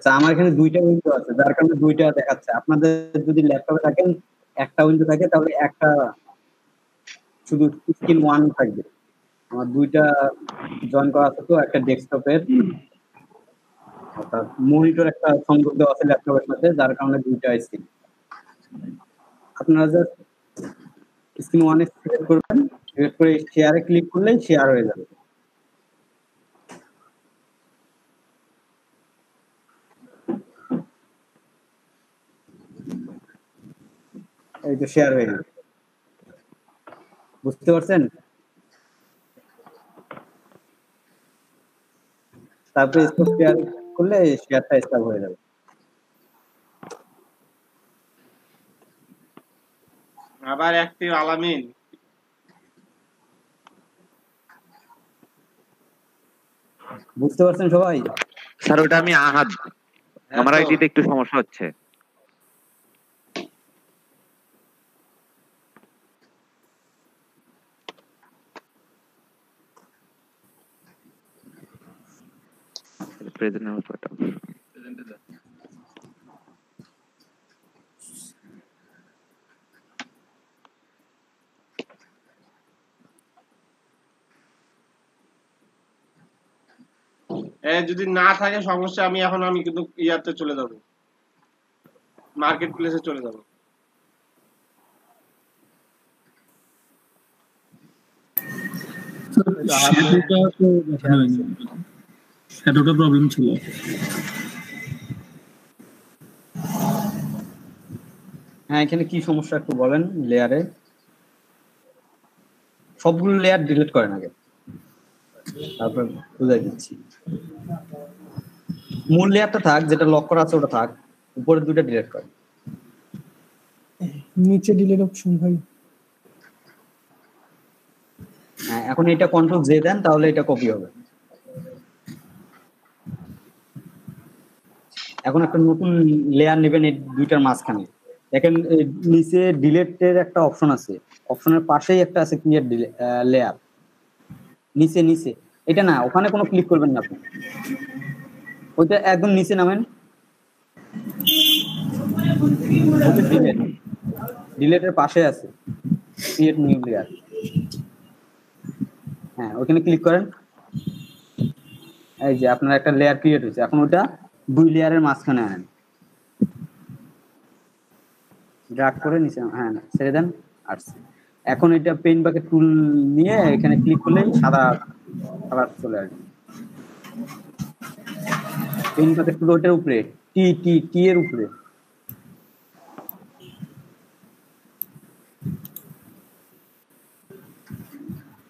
আচ্ছা, আমার এখানে ২ টা উইন্ডো আছে, যার কারণে ২ টা দেখাচ্ছে। আপনাদের যদি ল্যাপটপে থাকেন, একটা উইন্ডো থাকে তাহলে একটা শুধু স্ক্রিন 1 থাকবে। আমার ২ টা জয়েন করা আছে, তো একটা ডেস্কটপের অর্থাৎ মনিটর একটা সংযোগ দেওয়া আছে ল্যাপটপের সাথে, যার কারণে ২ টা স্ক্রিন। আপনারা জাস্ট স্ক্রিন 1 এ সিলেক্ট করবেন, সিলেক্ট করে শেয়ারে ক্লিক করলেই শেয়ার হয়ে যাবে। এই তো শেয়ার হয়ে গেল। বুঝতে পারছেন? তারপরে স্টপ শেয়ার করলে শেয়ারটা স্টপ হয়ে যাবে। আবার অ্যাক্টিভ আলামিন। বুঝতে পারছেন সবাই? স্যার ওটা আমি আহাদ, আমার আইডিতে একটু সমস্যা হচ্ছে। প্রেজেন্ট নাও কত যদি না থাকে সমস্যা, আমি কিন্তু ইয়াতে চলে যাব, মার্কেট প্লেসে চলে যাব। শ্যাডোটা প্রবলেম ছিল। হ্যাঁ, এখানে কি সমস্যা একটু বলেন। লেয়ারে সবগুলো লেয়ার ডিলিট করেন আগে, তারপর বুঝাই দিচ্ছি। মূল লেয়ারটা থাক, যেটা লক করা আছে ওটা থাক, উপরে দুটো ডিলিট করেন। নিচে ডিলিট অপশন ভাই। হ্যাঁ, এখন এটা কন্ট্রোল জে দেন, তাহলে এটা কপি হবে। এখন একটা নতুন লেয়ার নেবেন এই দুইটার মাঝখানে। দেখেন নিচে ডিলিটের একটা অপশন আছে, অপশনের পাশেই একটা আছে ক্রিয়েট লেয়ার, নিচে নিচে। এটা না, ওখানে কোনো ক্লিক করবেন না আপনি, ওইটা একদম নিচে নামেন। ডিলিটের পাশে আছে ক্রিয়েট নিউ লেয়ার। হ্যাঁ, ওখানে ক্লিক করেন। এই যে আপনার একটা লেয়ার ক্রিয়েট হয়েছে, এখন ওটা 2 লেয়ারের মাঝখানে আনেন, ড্র্যাগ করে নিচে, হ্যাঁ ছেড়ে দেন। আর এখন এটা পেইন্ট বাকেট টুল নিয়ে এখানে ক্লিক করলেই সাদা কালার চলে আসবে। পেইন্ট বাকেট টুল ওটার উপরে, টি টি টি এর উপরে।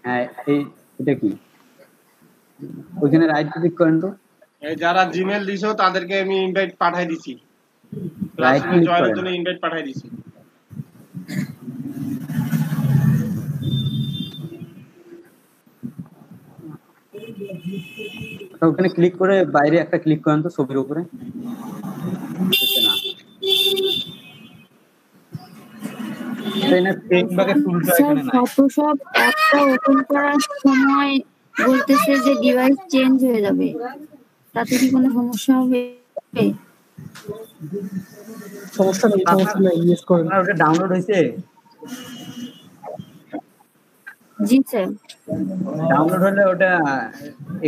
হ্যাঁ, এটা কি, ওইখানে রাইট ক্লিক করেন তো। এই যারা জিমেল দিছো তাদেরকে আমি ইনভাইট পাঠাই দিছি, ক্লাসরুমে জয়েনের জন্য ইনভাইট পাঠাই দিছি। ওখানে ক্লিক করে বাইরে একটা ক্লিক করেন তো ছবির উপরে। ফটোশপ অ্যাপটা ওপেন করার সময় বলতেছে যে ডিভাইস চেঞ্জ হয়ে যাবে, তাতে কি কোনো সমস্যা হবে? সমস্যা নেই, সমস্যা নেই, ইউজ করেন। ওটা ডাউনলোড হয়েছে? জি স্যার। ডাউনলোড হলে ওটা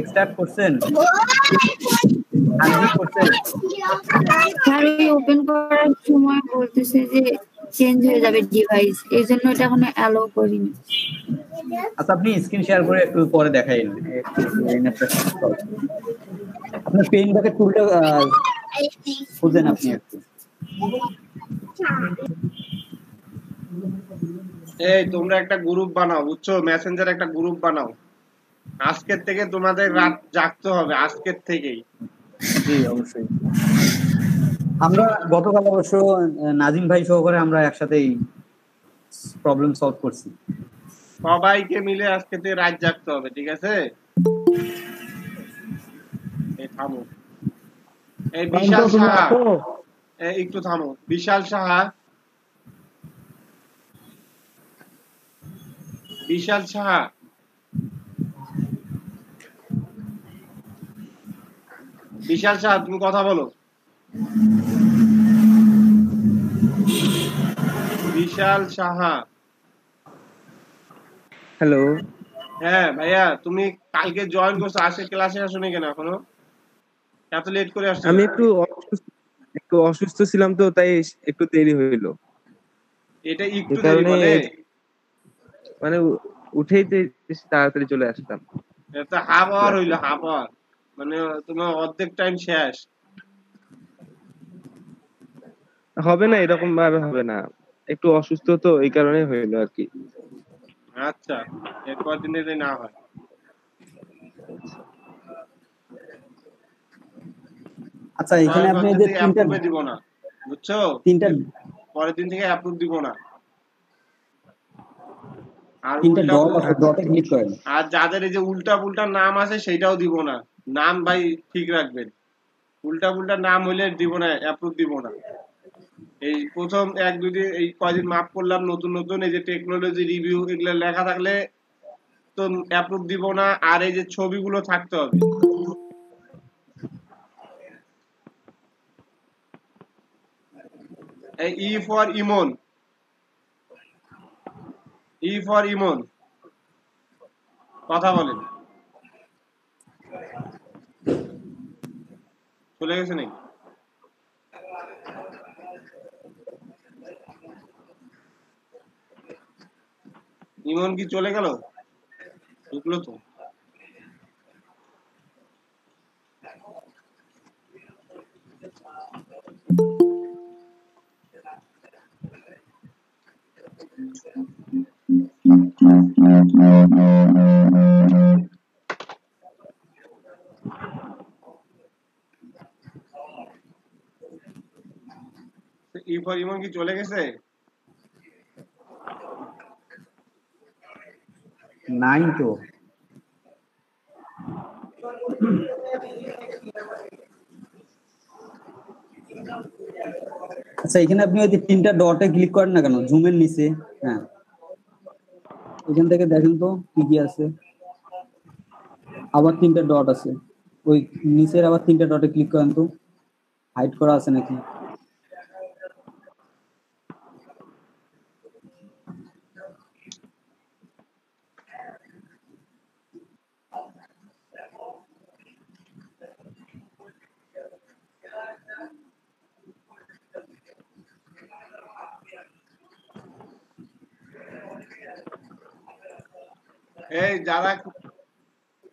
এক্সট্রাক্ট করছেন, আনজিপ করছেন? স্যার ওই ওপেন করার সময় বলতেছে যে চেঞ্জ হয়ে যাবে ডিভাইস, এই জন্য এটা এখনো অ্যালো করিনি। আচ্ছা, আপনি স্ক্রিন শেয়ার করে একটু পরে দেখাইন। আপনার পেইন্ট বাকেট টুলটা খুঁজেন আপনি একটু। এই তোমরা একটা গ্রুপ বানাও, বুঝছো? মেসেঞ্জারে একটা গ্রুপ বানাও। আজকের থেকে তোমাদের রাত জাগতে হবে, আজকের থেকেই। জি অবশ্যই। আমরা গতকাল অবশ্য নাজিম ভাই সহকারে আমরা একসাথেই প্রবলেম সলভ করছি। সবাইকে মিলে আজকে থেকে রাত জাগতে হবে, ঠিক আছে? এই থামো, এই বিশাল সাহা, একটু থামো। বিশাল সাহা, বিশাল সাহা, বিশাল সাহা, তুমি কথা বলো। বিশাল সাহা। হ্যালো। হ্যাঁ ভাইয়া, তুমি কালকে জয়েন করছো, আজকে ক্লাসে আসোনি কেন এখনো? এত লেট করে আসছো? আমি একটু অসুস্থ ছিলাম তো, তাই একটু দেরি হইলো। এটা একটু এই দেরি কারণে বলে? মানে উঠেই তো তাড়াতাড়ি চলে আসতাম। এটা হাফ আওয়ার হইলো, হাফ আওয়ার, মানে তোমার অর্ধেক টাইম শেষ। হবে না, এরকম ভাবে হবে না, একটু অসুস্থ তো এই কারণে হইলো আর কি। আচ্ছা, এর কদিন যদি না হয়। আচ্ছা এখানে আপনি যে তিনটা দিব না, বুঝছো? তিনটা পরের দিন থেকে অ্যাপ্রুভ দিব না। আর তিনটা উল্টা ডট আছে, ডটে ক্লিক করেন। আর যাদের এই যে উল্টা পুল্টা নাম আছে সেটাও দিব না। নাম ভাই ঠিক রাখবেন, উল্টা পুল্টা নাম হইলে দিব না, অ্যাপ্রুভ দিব না। এই প্রথম এক দুই দিন, এই কয়দিন মাফ করলাম, নতুন নতুন এই যে টেকনোলজি রিভিউ এগুলো লেখা থাকলে তো অ্যাপ্রুভ দিব না। আর এই যে ছবিগুলো থাকতে হবে। এই E for Emon, E for ইমন, কথা বলেন। চলে গেছে নাকি? ইমন কি চলে গেল? ঢুকলো তো। ই ফর ইমন কি চলে গেছে? নাই তো। আচ্ছা এখানে আপনি ওই যে তিনটা ডটে ক্লিক করেন না কেন, জুমের নিচে? হ্যাঁ, এখান থেকে দেখেন তো কি কি আছে। আবার তিনটা ডট আছে, ওই নিচের আবার তিনটা ডটে ক্লিক করেন তো, হাইড করা আছে নাকি। এই যারা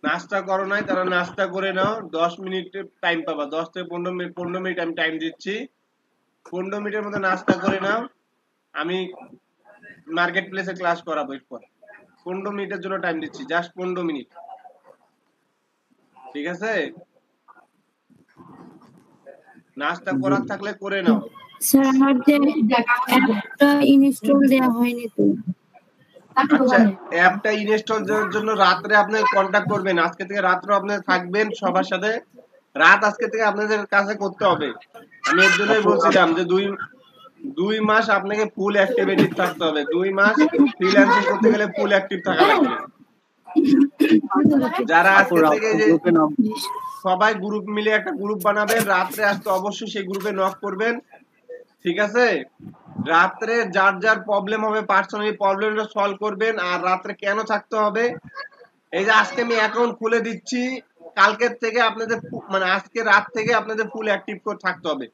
নাস্তা করো নাই তারা নাস্তা করে নাও, 10 মিনিট টাইম পাবা, 10 থেকে 15 মিনিট আমি টাইম দিচ্ছি। 15 মিনিটের মধ্যে নাস্তা করে নাও, আমি মার্কেট প্লেসে ক্লাস করাবো এরপর। 15 মিনিটের জন্য টাইম দিচ্ছি, জাস্ট 15 মিনিট, ঠিক আছে? নাস্তা করার থাকলে করে নাও। স্যার আমার যে অ্যাপটা ইনস্টল দেওয়া হয়নি তো। আচ্ছা, অ্যাপটা ইনস্টল জন্য রাত্রে আপনি কন্টাক্ট করবেন, আজকে থেকে রাত্রে আপনি থাকবেন সবার সাথে, রাত আজকে থেকে আপনাদের কাছে করতে হবে। আমি এর জন্যই বলছিলাম যে 2 মাস আপনাকে ফুল অ্যাক্টিভিটি থাকতে হবে। 2 মাস ফ্রিল্যান্সিং করতে গেলে ফুল অ্যাক্টিভ থাকা লাগবে। যারা আজকে থেকে যে সবাই গ্রুপ মিলে একটা গ্রুপ বানাবেন, রাত্রে আসতে অবশ্যই সেই গ্রুপে নক করবেন, ঠিক আছে? রাত্রে যার যার প্রবলেম হবে পার্সোনালি প্রবলেমটা সলভ করবেন। আর রাত্রে কেন থাকতে হবে, এই যে আজকে আমি অ্যাকাউন্ট খুলে দিচ্ছি, কালকের থেকে আপনাদের মানে আজকে রাত থেকে আপনাদের ফুল অ্যাক্টিভ করে থাকতে হবে।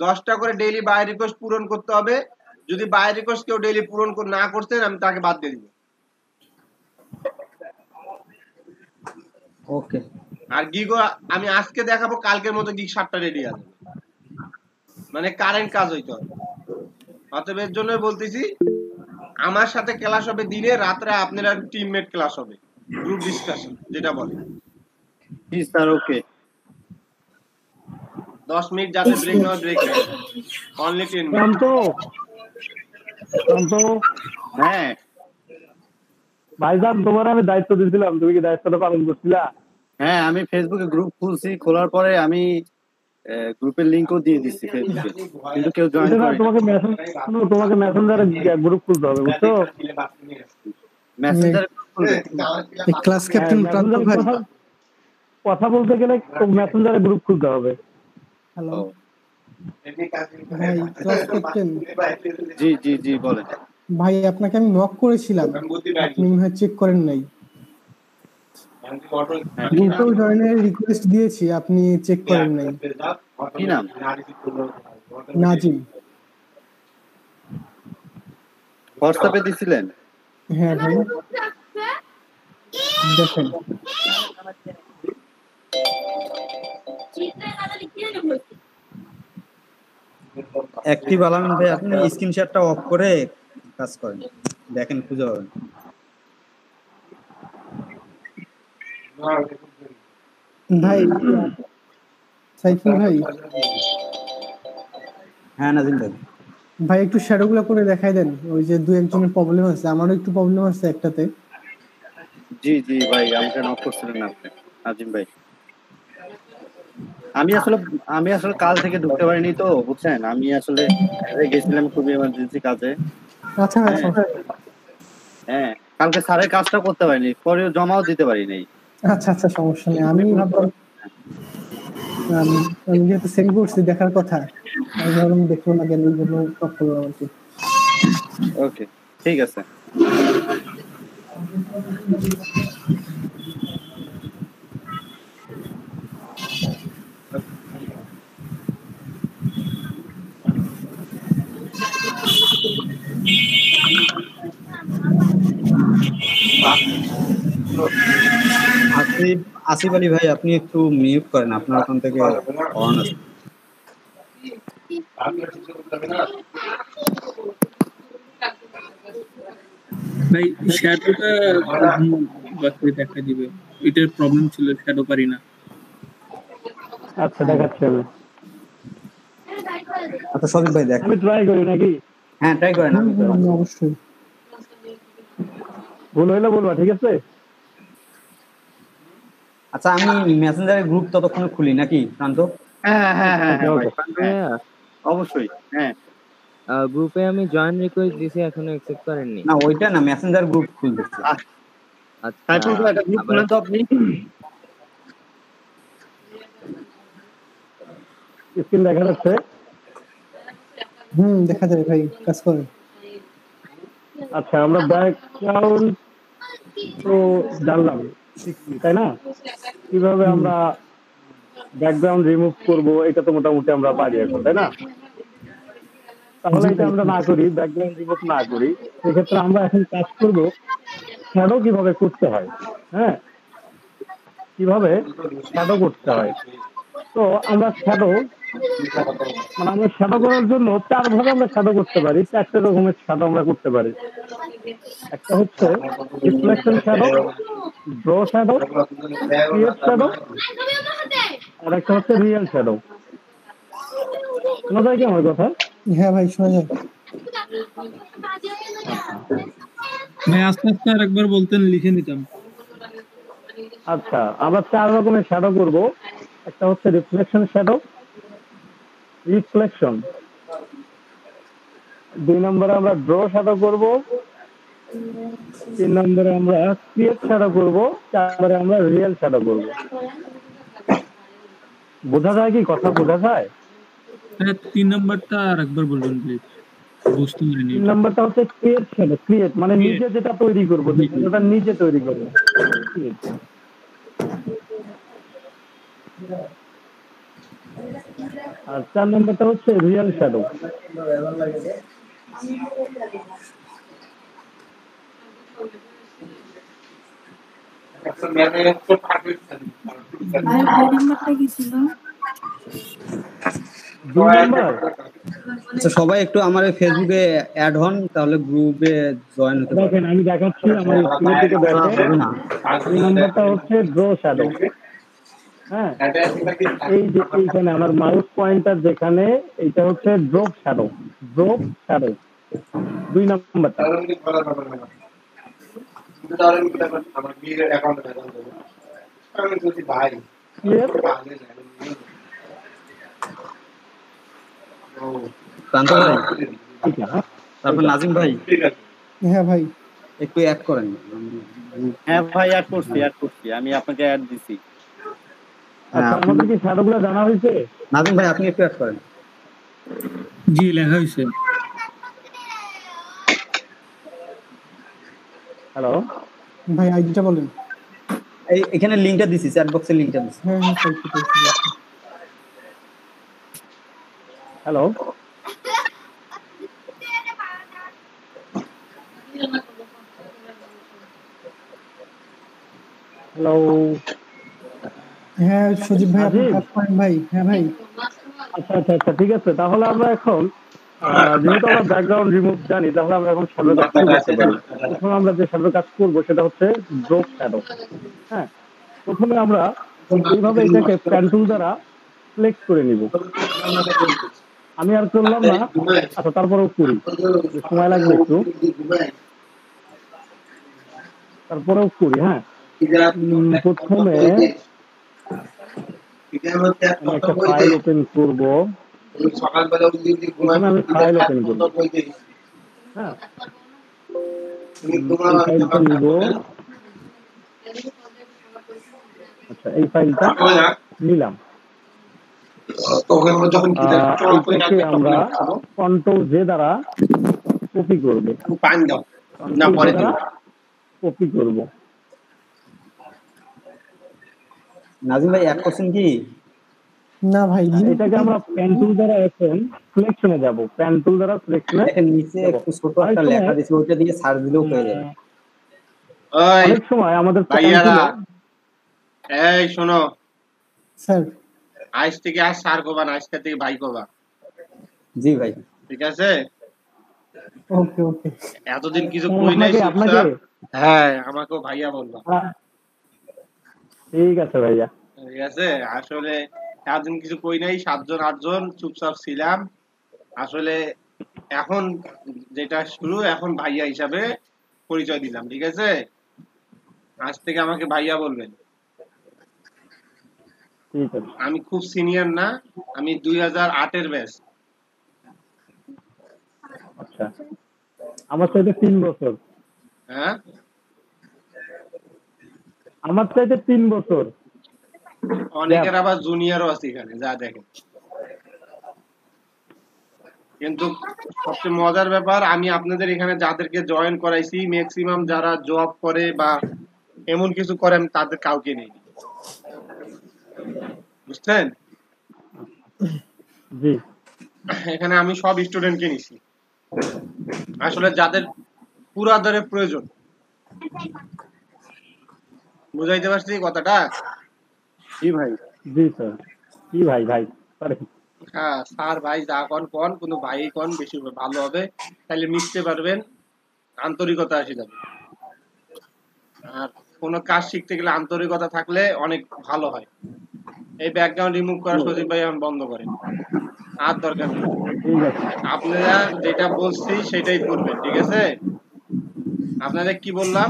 10টা করে ডেইলি বাই রিকোয়েস্ট পূরণ করতে হবে। যদি বাই রিকোয়েস্ট কেউ ডেইলি পূরণ না করছেন, আমি তাকে বাদ দিয়ে দিব। ওকে। আর গিগো আমি আজকে দেখাবো, কালকের মতো গিগ 7টা রেডি আছে, মানে কারেন্ট কাজ হইতে হবে। অতএব এর জন্যই বলতেছি, আমার সাথে ক্লাস হবে দিনে, রাত্রে আপনারা টিমমেট ক্লাস হবে, গ্রুপ ডিসকাশন যেটা বলে। জি স্যার, ওকে। 10 মিনিট যাতে ব্রেক না ব্রেক নেই, অনলি 10 মিনিট। হ্যাঁ ভাইজান, তোমার আমি দায়িত্ব দিয়েছিলাম, তুমি কি দায়িত্বটা পালন করছিলা? হ্যাঁ, আমি ফেসবুকে গ্রুপ খুলছি, খোলার পরে আমি গ্রুপের লিংকও দিয়ে দিচ্ছি ফেসবুকে, কিন্তু কেউ জয়েন করে তোমাকে মেসেঞ্জারে গ্রুপ খুলতে হবে, বুঝছো? মেসেঞ্জারে ক্লাস ক্যাপ্টেন প্রান্ত ভাই, কথা বলতে গেলে মেসেঞ্জারে গ্রুপ খুলতে হবে। হ্যালো ভাই ক্লাস ক্যাপ্টেন, জি জি জি বলেন। ভাই আপনাকে আমি নক করেছিলাম, আপনি মনে হয় চেক করেন নাই। গ্রুপেও জয়েনের রিকোয়েস্ট দিয়েছি, আপনি চেক করেন নাই। কি নাম? নাজিম। হোয়াটসঅ্যাপে দিছিলেন? হ্যাঁ ভাই দেখেন। অ্যাক্টিভ আলামিন ভাই, আপনি স্ক্রিনশটটা অফ করে কাজ করেন, দেখেন খুঁজে পাবেন। ভাই সাইফুল ভাই, হ্যাঁ নাজিম ভাই, ভাই একটু শ্যাডো গুলো করে দেখাই দেন। ওই যে দু একজনের প্রবলেম আছে, আমারও একটু প্রবলেম আছে একটাতে। জি জি ভাই, আমাকে নক করছিলেন আপনি আজিম ভাই। আমি আসলে কাল থেকে ঢুকতে পারিনি তো, বুঝছেন, আমি আসলে গেছিলাম খুবই এমার্জেন্সি কাজে। আচ্ছা আচ্ছা হ্যাঁ, কালকে স্যারের কাজটা করতে পারিনি, পরে জমাও দিতে পারিনি। আচ্ছা আচ্ছা, সমস্যা নেই। আমি ভাবলাম আমি যেহেতু সেন্ড করছি দেখার কথা, আমি ভাবলাম দেখবো না কেন, এই জন্য টক করলাম আর কি। ওকে, ঠিক আছে। আসিফ আলী ভাই, আপনি একটু মিউট করেন, আপনার ওখান থেকে অন আছে। ভাই শ্যাডোটা দেখা দিবে, এটার প্রবলেম ছিল, শ্যাডো পারি না। আচ্ছা দেখাচ্ছি আমি। আচ্ছা সবিক ভাই দেখেন, আমি ট্রাই করি নাকি? হ্যাঁ ট্রাই করেন। অবশ্যই ভুল হইলে বলবা, ঠিক আছে? আচ্ছা আমি মেসেঞ্জারের গ্রুপ ততক্ষণে খুলি নাকি প্রান্ত? হ্যাঁ হ্যাঁ হ্যাঁ হ্যাঁ ভাই, ভাইয়া, অবশ্যই। হ্যাঁ, গ্রুপে আমি জয়েন রিকোয়েস্ট দিছি, এখনো অ্যাকসেপ্ট করেননি। না ওইটা না, মেসেঞ্জার গ্রুপ খুলতেছি। আচ্ছা, সাইফুল ভাই একটা গ্রুপ খুলেন তো আপনি। স্ক্রিন দেখা যাচ্ছে? দেখা যায় ভাই, কাজ করেন। আচ্ছা, আমরা ব্যাকগ্রাউন্ড তো জানলাম, তাই না? কিভাবে আমরা ব্যাকগ্রাউন্ড রিমুভ করব, এটা তো মোটামুটি আমরা পারি এখন, তাই না? তাহলে এটা আমরা না করি, ব্যাকগ্রাউন্ড রিমুভ না করি, সেক্ষেত্রে আমরা এখন কাজ করব শ্যাডো কিভাবে করতে হয়। হ্যাঁ, কিভাবে শ্যাডো করতে হয়। তো আমরা শ্যাডো আমরা শ্যাডো করার জন্য 4 ভাবে আমরা শ্যাডো করতে পারি, 4টে রকমের শ্যাডো আমরা করতে পারি। একটা হচ্ছে reflection shadow, draw shadow, create shadow, আর একটা হচ্ছে রিয়েল শ্যাডো। শোনা যায় কি আমার কথা? হ্যাঁ ভাই শোনা যায়। ভাই আস্তে আস্তে আর একবার বলতেন, লিখে নিতাম। আচ্ছা, আমরা 4 রকমের শ্যাডো করব। একটা হচ্ছে রিফ্লেকশন শ্যাডো, রিফ্লেকশন। 2 নম্বরে আমরা ড্র শ্যাডো করব। 3 নম্বরে আমরা ক্রিয়েট শ্যাডো করব। 4 নম্বরে আমরা রিয়েল শ্যাডো করব। বোঝা যায় কি? কথা বোঝা যায়? 3 নাম্বারটা আর একবার বলবেন প্লিজ, বুঝতে পারিনি। 3 নম্বরটা হচ্ছে ক্রিয়েট শ্যাডো। ক্রিয়েট মানে নিজে যেটা তৈরি করব, যেটা নিজে তৈরি করব। আর 4 নম্বরটা হচ্ছে রিয়েল শ্যাডো। আচ্ছা সবাই একটু আমার ফেসবুকে অ্যাড হন, তাহলে গ্রুপে জয়েন হতে পারবেন। দেখেন আমি দেখাচ্ছি, আমার স্ক্রিনের দিকে দেখেন। 2 নম্বরটা হচ্ছে ড্র শ্যাডো। হ্যাঁ, এই যে এইখানে আমার মাউস পয়েন্টার যেখানে, এইটা হচ্ছে ড্রপ শ্যাডো। ড্রপ শ্যাডো 2 নম্বরটা। প্রান্ত ভাই, তারপর নাজিম ভাই, হ্যাঁ ভাই একটু অ্যাড করেন। হ্যাঁ ভাই, অ্যাড করছি, আমি আপনাকে অ্যাড দিছি। আচ্ছা, আমাদের কি শ্যাডোগুলো জানা হয়েছে? নাজিম ভাই আপনি একটু অ্যাড করেন। জি লেখা হয়েছে। হ্যালো ভাই আইডিটা বলেন। এখানে লিংকটা দিছি, চ্যাট বক্সে লিংকটা দিছি। হ্যাঁ হ্যাঁ পাইছি পাইছি পাইছি। হ্যালো হ্যালো হ্যাঁ সজীব ভাই আপনি আজিম? কাজ করেন ভাই। হ্যাঁ ভাই আচ্ছা আচ্ছা আচ্ছা ঠিক আছে, তাহলে আমরা এখন যেহেতু আমরা ব্যাকগ্রাউন্ড রিমুভ জানি, তাহলে আমরা এখন শ্যাডো কাজ শুরু করতে পারি। প্রথমে আমরা যে শ্যাডো কাজ করবো সেটা হচ্ছে ড্রপ শ্যাডো। হ্যাঁ, প্রথমে আমরা এইভাবে এটাকে প্যান টুল দ্বারা ফ্লেক্স করে নিব। আমি আর করলাম না, আচ্ছা তারপরেও করি, সময় লাগবে একটু, তারপরেও করি। হ্যাঁ, প্রথমে আমি একটা ফাইল ওপেন করবো। প্রথমে আমি ফাইল ওপেন করবো। হ্যাঁ, এই ফাইলটা নিব। আচ্ছা এই ফাইলটা নিলাম। এইটাকে আমরা কন্ট্রোল জে দ্বারা কপি করব। কপি করব। নাজিম ভাই এক কোশ্চেন কি? না ভাই এটাকে আমরা প্যান টুল দ্বারা এখন সিলেকশনে যাব। প্যান টুল দ্বারা সিলেকশনে দেখেন নিচে একটু ছোট একটা লেখা দিয়েছে, ওইটা দিয়ে সার্চ দিলেও পেয়ে যাবে। অনেক সময় আমাদের ভাইয়ারা এই শোনো স্যার, আজ থেকে আর স্যার কোবা না, আজকে থেকে ভাই কোবা। জি ভাই ঠিক আছে? ওকে ওকে। এতদিন কিছু কই নাই চুপচাপ। হ্যাঁ আমাকেও ভাইয়া বলবা। ঠিক আছে ভাইয়া। ঠিক আছে, আসলে এতদিন কিছু কই নাই, 7 জন 8 জন চুপচাপ ছিলাম। আসলে এখন যেটা শুরু, এখন ভাইয়া হিসাবে পরিচয় দিলাম। ঠিক আছে, আজ থেকে আমাকে ভাইয়া বলবেন। ঠিক আছে। আমি খুব সিনিয়র না, আমি 2008 এর ব্যাচ। আচ্ছা, আমার চাইতে 3 বছর। হ্যাঁ, আমার চাইতে 3 বছর। অনেকের আবার জুনিয়রও আছে এখানে, যা দেখেন। কিন্তু সবচেয়ে মজার ব্যাপার, আমি আপনাদের এখানে যাদেরকে জয়েন করাইছি ম্যাক্সিমাম যারা জব করে বা এমন কিছু করে, আমি তাদের কাউকে নেই, বুঝছেন? জি, এখানে আমি সব স্টুডেন্টকে নিছি, আসলে যাদের পুরাদরে প্রয়োজন। বুঝাইতে পারছি কথাটা? জি ভাই। জি স্যার। কি ভাই ভাই সরি। হ্যাঁ স্যার ভাই যা কন কন, কিন্তু ভাই কন বেশি ভালো হবে, তাহলে মিশতে পারবেন, আন্তরিকতা আসে যাবে। আর কোনো কাজ শিখতে গেলে আন্তরিকতা থাকলে অনেক ভালো হয়। এই ব্যাকগ্রাউন্ড রিমুভ করা সজীব ভাই এখন বন্ধ করেন, আর দরকার নেই। আপনারা যেটা বলছি সেটাই করবেন। ঠিক আছে, আপনাদের কি বললাম,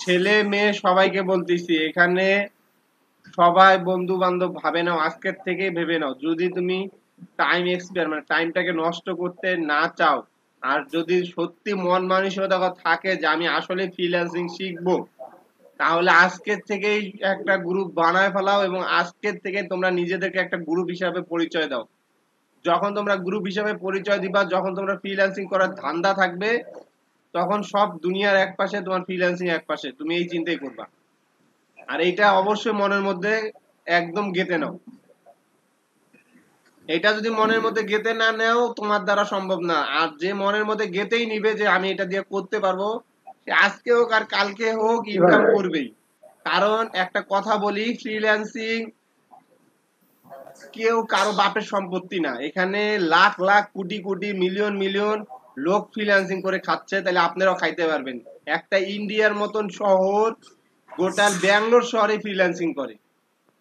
ছেলে মেয়ে সবাইকে বলতেছি, এখানে সবাই বন্ধু বান্ধব ভাবে নাও, আজকের থেকে ভেবে নাও। যদি তুমি টাইম এক্সপায়ার মানে টাইমটাকে নষ্ট করতে না চাও, আর যদি সত্যি মন মানসিকতা থাকে যে আমি আসলে ফ্রিল্যান্সিং শিখবো, তাহলে আজকের থেকেই একটা গ্রুপ বানায় ফেলাও এবং আজকের থেকে তোমরা নিজেদেরকে একটা গ্রুপ হিসাবে পরিচয় দাও। যখন তোমরা গ্রুপ হিসাবে পরিচয় দিবা, যখন তোমরা ফ্রিল্যান্সিং করার ধান্দা থাকবে, তখন সব দুনিয়ার এক পাশে, তোমার ফ্রিল্যান্সিং এক পাশে, তুমি এই চিন্তাই করবা। আর এইটা অবশ্যই মনের মধ্যে একদম গেঁথে নাও। এটা যদি মনের মধ্যে গেঁথে না নেও, তোমার দ্বারা সম্ভব না। আর যে মনের মধ্যে গেঁথেই নিবে যে আমি এটা দিয়ে করতে পারবো, সে আজকে হোক আর কালকে হোক ইনকাম করবেই। কারণ একটা কথা বলি, ফ্রিল্যান্সিং কেউ কারো বাপের সম্পত্তি না। এখানে লাখ লাখ কোটি কোটি মিলিয়ন মিলিয়ন লোক ফ্রিল্যান্সিং করে খাচ্ছে, তাহলে আপনারাও খাইতে পারবেন। একটা ইন্ডিয়ার মতন শহর, গোটা ব্যাঙ্গালোর শহরে ফ্রিল্যান্সিং করে।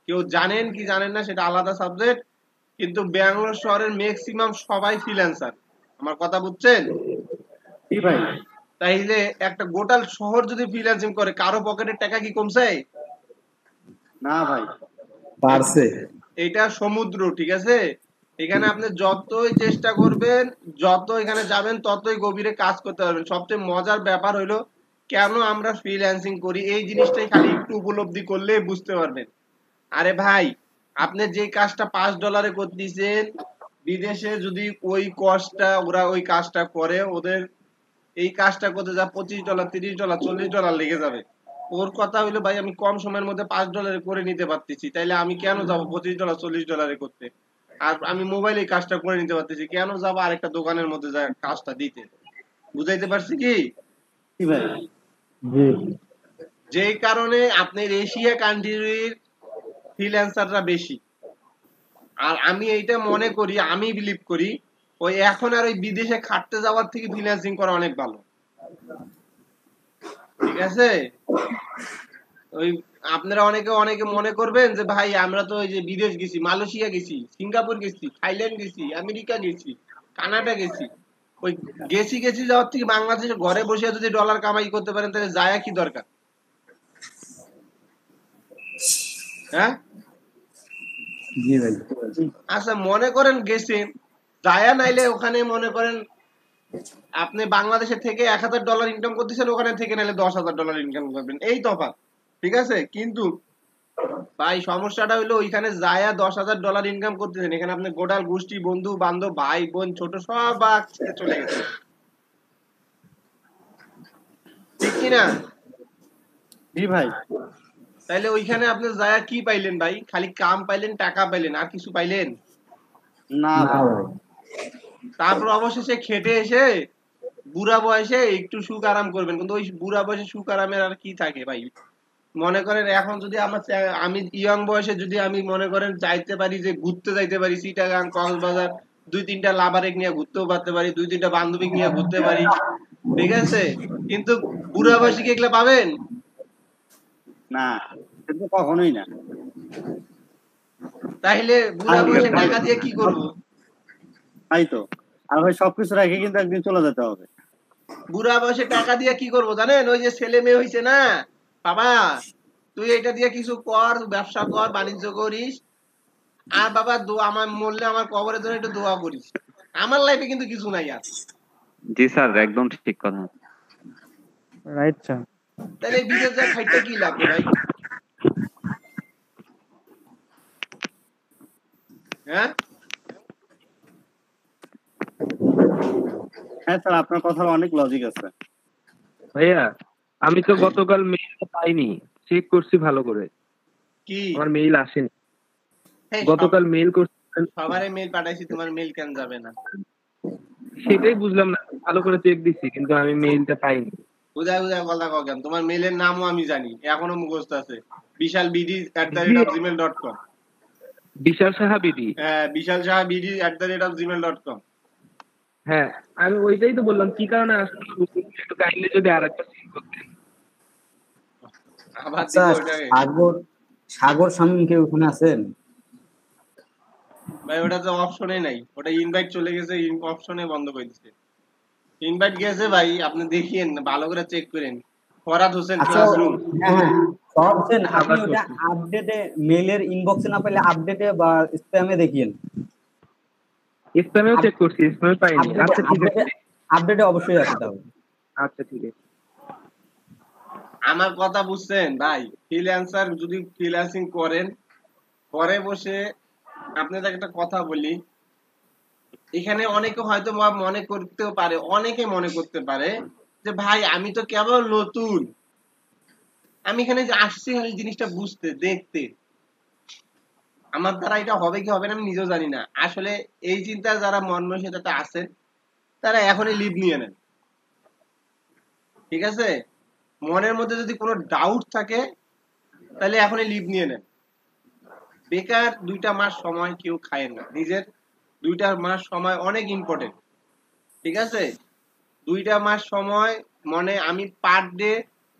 কেউ জানেন কি জানেন না সেটা আলাদা সাবজেক্ট, কিন্তু ব্যাঙ্গালোর শহরের ম্যাক্সিমাম সবাই ফ্রিল্যান্সার। আমার কথা বুঝছেন? তাইলে একটা গোটাল শহর যদি ফ্রিল্যান্সিং করে, কারো পকেটের টাকা কি কমছে? না ভাই, পারছে। এটা সমুদ্র। ঠিক আছে, এখানে আপনি যতই চেষ্টা করবেন, যত এখানে যাবেন, ততই গভীরে কাজ করতে পারবেন। সবচেয়ে মজার ব্যাপার হলো, কেন আমরা ফ্রিল্যান্সিং করি, এই জিনিসটাই খালি একটু উপলব্ধি করলে বুঝতে পারবেন। আরে ভাই, আপনি যে কাজটা $5 করতেছেন, বিদেশে যদি ওই কস্টটা ওরা ওই কাজটা করে, ওদের এই কাজটা করতে যা $25, $30, $40 লেগে যাবে। ওর কথা হইলো ভাই আমি কম সময়ের মধ্যে $5 করে নিতে পারতেছি, তাইলে আমি কেন যাব $25, $40 করতে? আর আমি মোবাইলে কাজটা করে নিতে পারতেছি, কেন যাব আরেকটা দোকানের মধ্যে যা কাজটা দিতে? বুঝাইতে পারছি কি? কি ভাই? জি যেই কারণে আপনার এশিয়া কান্ট্রির ফ্রিল্যান্সাররা বেশি। আর আমি এইটা মনে করি, আমি বিলিভ করি ওই এখন আর ওই বিদেশে খাটতে যাওয়ার থেকে ফ্রিল্যান্সিং করা অনেক ভালো। ঠিক আছে? ওই আপনারা অনেকে মনে করবেন যে ভাই আমরা তো ওই যে বিদেশ গেছি, মালয়েশিয়া গেছি, সিঙ্গাপুর গেছি, থাইল্যান্ড গেছি, আমেরিকা গেছি, কানাডা গেছি। ওই গেছি যাওয়ার থেকে বাংলাদেশে ঘরে বসে যদি ডলার কামাই করতে পারেন তাহলে যায়া কি দরকার? হ্যাঁ? জি ভাই। আচ্ছা মনে করেন গেছেন, যায়া নাইলে ওখানে মনে করেন আপনি বাংলাদেশে থেকে $1000 ইনকাম করতেছেন, ওখানে থেকে নাইলে $10,000 ইনকাম করবেন, এই তফাৎ। ঠিক আছে? কিন্তু ভাই সমস্যাটা হলো ওইখানে যায়া $10,000 ইনকাম করতেছেন, এখানে আপনি গোটাল গোষ্ঠী, বন্ধু বান্ধব, ভাই বোন, ছোট সব একসাথে চলে গেছে। ঠিক কিনা? জি ভাই। তাইলে ওইখানে আপনি যায়া কি পাইলেন ভাই? খালি কাম পাইলেন, টাকা পাইলেন, আর কিছু পাইলেন না না ভাই। ভাই। তারপর অবশেষে খেটে এসে বুড়া বয়সে একটু সুখ আরাম করবেন, কিন্তু ওই বুড়া বয়সে সুখ আরামের আর কি থাকে ভাই? মনে করেন এখন যদি আমি ইয়ং বয়সে যদি আমি মনে করেন যাইতে পারি, যে ঘুরতে যাইতে পারি চিটাগাং, কক্সবাজার, 2-3টা লাভারেক নিয়ে ঘুরতেও পারতে পারি, 2-3টা বান্ধবী নিয়ে ঘুরতে পারি। ঠিক আছে? কিন্তু বুড়া বয়সে কি এগুলা পাবেন? না, এটা তো কখনোই না। তাইলে বুড়া বয়সে টাকা দিয়ে কি করব? তাই তো। আর ভাই সবকিছু রেখে কিন্তু একদিন চলে যেতে হবে। বুড়া বয়সে টাকা দিয়ে কি করব জানেন? ওই যে ছেলে মেয়ে হইছে না, বাবা তুই এটা দিয়ে কিছু কর, ব্যবসা কর, বাণিজ্য করিস, আর বাবা আমার মরলে আমার কবরের জন্য একটু দোয়া করিস। আমার লাইফে কিন্তু কিছু নাই আর। জি স্যার, একদম ঠিক কথা। Right sir. তাহলে এই বিদেশ যা খাইতে কি লাগবে ভাই? হ্যাঁ হ্যাঁ স্যার, আপনার কথার অনেক লজিক আছে। ভাইয়া আমি তো গতকাল মেইলটা পাইনি, চেক করছি ভালো করে, কি আমার মেইল আসেনি। হেই, গতকাল মেইল করছি, সবারে মেল পাঠাইছি, তোমার মেল কেন যাবে না? সেটাই বুঝলাম না, ভালো করে চেক দিছি কিন্তু আমি মেইলটা পাইনি। বুঝায় কথা কও কেন? তোমার মেলের নামও আমি জানি, এখনো মুখস্থ আছে, vishalbd@gmail.com। বিশাল সাহা বিডি। হ্যাঁ, vishalshahabd@gmail.com। হ্যাঁ আমি ওইটাই তো বললাম, কি কারণে আসলে একটু কাইন্ডলি যদি আরেকবার চেক করতেন। আবার আচ্ছা, দিবো ওটাকে। সাগর শামীম কে ওখানে আছেন? ভাই ওটা তো অপশনে নাই, ওটা ইনভাইট চলে গেছে, অপশনে বন্ধ করে দিচ্ছে। ইনভাইট গেছে ভাই, আপনি দেখিয়েন, ভালো করে চেক করেন। ফরাদ হোসেন আচ্ছা, ক্লাসরুম। হ্যাঁ সব হোসেন, আপনি আবার ওটা আপডেটে মেইলের ইনবক্সে না পেলে আপডেটে বা স্প্যামে দেখিয়েন। স্প্যামেও চেক করছি, স্প্যামে পাইনি। আচ্ছা ঠিক আছে, আপডেটে অবশ্যই আছে তাহলে। আচ্ছা ঠিক আছে। আমার কথা বুঝছেন ভাই? ফ্রিল্যান্সার যদি ফ্রিল্যান্সিং করেন, ঘরে বসে আপনাদের একটা কথা বলি, এখানে অনেকে হয়তো মনে করতেও পারে, অনেকে মনে করতে পারে যে ভাই আমি তো কেবল নতুন, আমি এখানে যে আসছি খালি জিনিসটা বুঝতে, দেখতে, আমার দ্বারা এটা হবে কি হবে না আমি নিজেও জানি না। আসলে এই চিন্তা যারা মন মানসিকতাতে আছেন তারা এখনই লিভ নিয়ে নেন। ঠিক আছে? মনের মধ্যে যদি কোনো ডাউট থাকে তাহলে এখনই লিভ নিয়ে নেন। বেকার 2টা মাস সময় কেউ খায় না। নিজের 2টা মাস সময় অনেক ইম্পর্টেন্ট। ঠিক আছে? 2টা মাস সময় মনে আমি পার ডে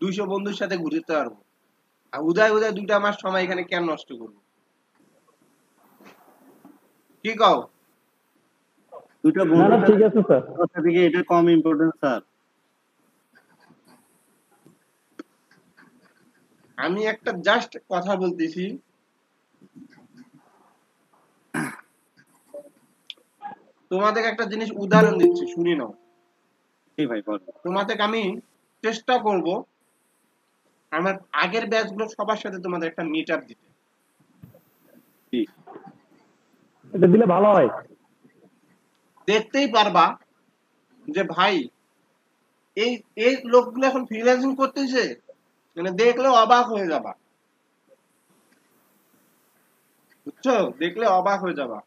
200 বন্ধুর সাথে ঘুরতে পারবো, আর উদয় 2টা মাস সময় এখানে কেন নষ্ট করবো? কি কও? দুটো না না ঠিক আছে স্যার। কথা থেকে এটা কম ইম্পর্টেন্ট স্যার। আমি একটা জাস্ট কথা বলতেছি, তোমাদের একটা জিনিস উদাহরণ দিচ্ছি, শুনি নাও। জি ভাই বল। তোমাদের আমি চেষ্টা করব আমার আগের ব্যাচগুলো সবার সাথে তোমাদের একটা মিট আপ দিতে। জি এটা দিলে ভালো হয়। দেখতেই পারবা যে ভাই এই এই লোকগুলো এখন ফ্রিল্যান্সিং করতেছে, মানে দেখলে অবাক হয়ে যাবা, বুঝছো? দেখলে অবাক হয়ে যাবা।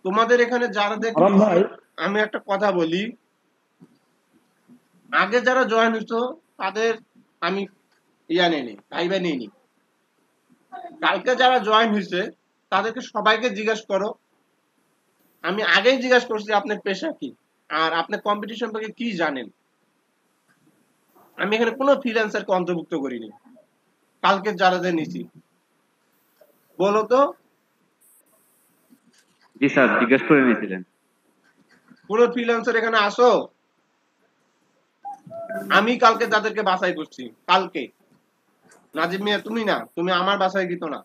তোমাদের এখানে যারা আরাম ভাই, আমি একটা কথা বলি, আগে যারা জয়েন হইতো তাদের আমি ভাইবা নিইনি। কালকে যারা জয়েন হয়েছে তাদেরকে সবাইকে জিজ্ঞাসা করো, আমি আগেই জিজ্ঞাসা করছি আপনার পেশা কি আর আপনি কম্পিটিশন থেকে কি জানেন। আমি এখানে কোনো ফ্রিল্যান্সারকে অন্তর্ভুক্ত করিনি, কালকে যারা নিছি। বলো তো? জি স্যার, জিজ্ঞেস করে নিয়েছিলেন। কোন ফ্রিল্যান্সার এখানে আসো? আমি কালকে যাদেরকে বাছাই করছি, কালকে। নাজিম মিয়া তুমি না, তুমি আমার বাছাই গিত না।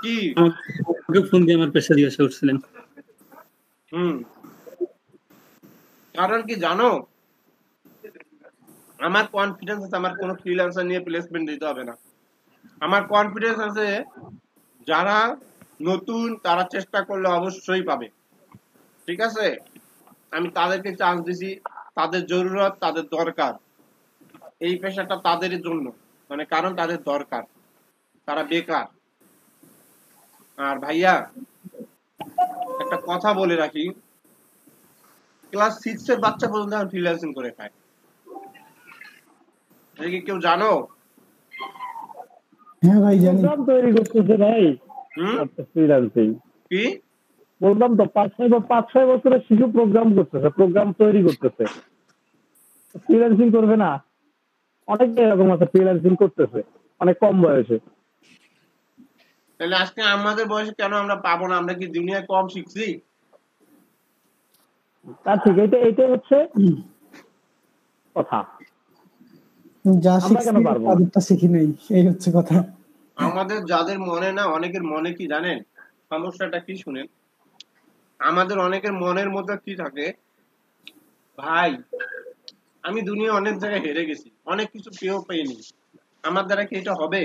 কি আমাকে ফোন দিয়ে আমার পেশা জিজ্ঞাসা করছিলেন। কারণ কি জানো, আমার কনফিডেন্স আছে আমার কোনো ফ্রিল্যান্সার নিয়ে প্লেসমেন্ট দিতে হবে না। আমার কনফিডেন্স আছে যারা নতুন তারা চেষ্টা করলে অবশ্যই পাবে, ঠিক আছে? আমি তাদেরকে চান্স দিছি, তাদের জরুরত, তাদের দরকার, এই পেশাটা তাদের জন্য, মানে কারণ তাদের দরকার, তারা বেকার। আর ভাইয়া একটা কথা বলে রাখি, ক্লাস 6 এর বাচ্চা পর্যন্ত এখন ফ্রিল্যান্সিং করে খায়। এটা কি কেউ জানো? হ্যাঁ ভাই জানি। প্রোগ্রাম তৈরি করতেছে ভাই ফ্রিল্যান্সিং। কি বললাম তো, 5-6 বছরের শিশু প্রোগ্রাম করতেছে, প্রোগ্রাম তৈরি করতেছে, ফ্রিল্যান্সিং করবে না? অনেকে এরকম আছে ফ্রিল্যান্সিং করতেছে অনেক কম বয়সে। তাহলে আজকে আমাদের বয়সে কেন আমরা পাবো না? আমরা কি দুনিয়ায় কম শিখছি? তা ঠিক, এটা হচ্ছে কথা। যা আমরা কেন শিখছি পারবো না? তাদেরটা শিখি নাই, এই হচ্ছে কথা। আমাদের যাদের মনে না, অনেকের মনে কি জানেন সমস্যাটা কি? শুনেন, আমাদের অনেকের মনের মধ্যে কি থাকে, ভাই আমি দুনিয়া অনেক জায়গায় হেরে গেছি, অনেক কিছু পেয়েও পাইনি, আমার দ্বারা কি এটা হবে?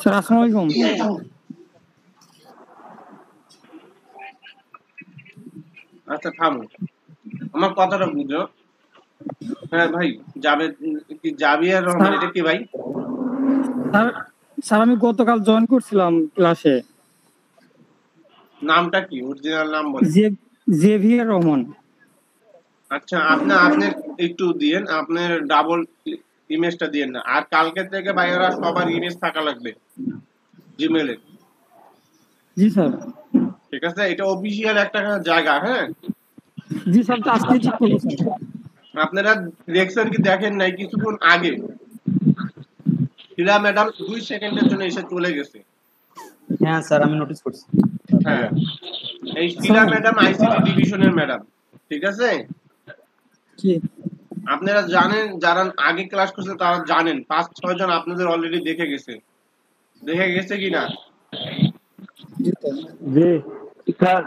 স্যার আসসালামু আলাইকুম। আচ্ছা থামো, আমার কথাটা বুঝো। হ্যাঁ ভাই, জাবিয়ার রহমান, এটা কি ভাই? স্যার আমি গতকাল জয়েন করছিলাম ক্লাসে। নামটা কি? অরিজিনাল নাম বলেন। জেভিয়ার রহমান। আচ্ছা, আপনি একটু দিয়েন, আপনার ডাবল ইমেজটা দিয়েন না। আর কালকে থেকে ভাইয়ারা সবার ইমেজ থাকা লাগবে জিমেইলে। জি স্যার। ঠিক আছে, এটা অফিশিয়াল একটা জায়গা। হ্যাঁ জি স্যার, আজকে ঠিক করবো স্যার। আপনারা দেখছেন কি দেখেন নাই, কিছুক্ষণ আগে শিলা ম্যাডাম 2 সেকেন্ডের জন্য এসে চলে গেছে। হ্যাঁ স্যার, আমি নোটিস করছি। হ্যাঁ, এই শিলা ম্যাডাম আইসিটি ডিভিশনের ম্যাডাম, ঠিক আছে? আপনারা জানেন, যারা আগে ক্লাস করছে তারা জানেন, 5-6 জন আপনাদের অলরেডি দেখে গেছে কিনা? জি স্যার,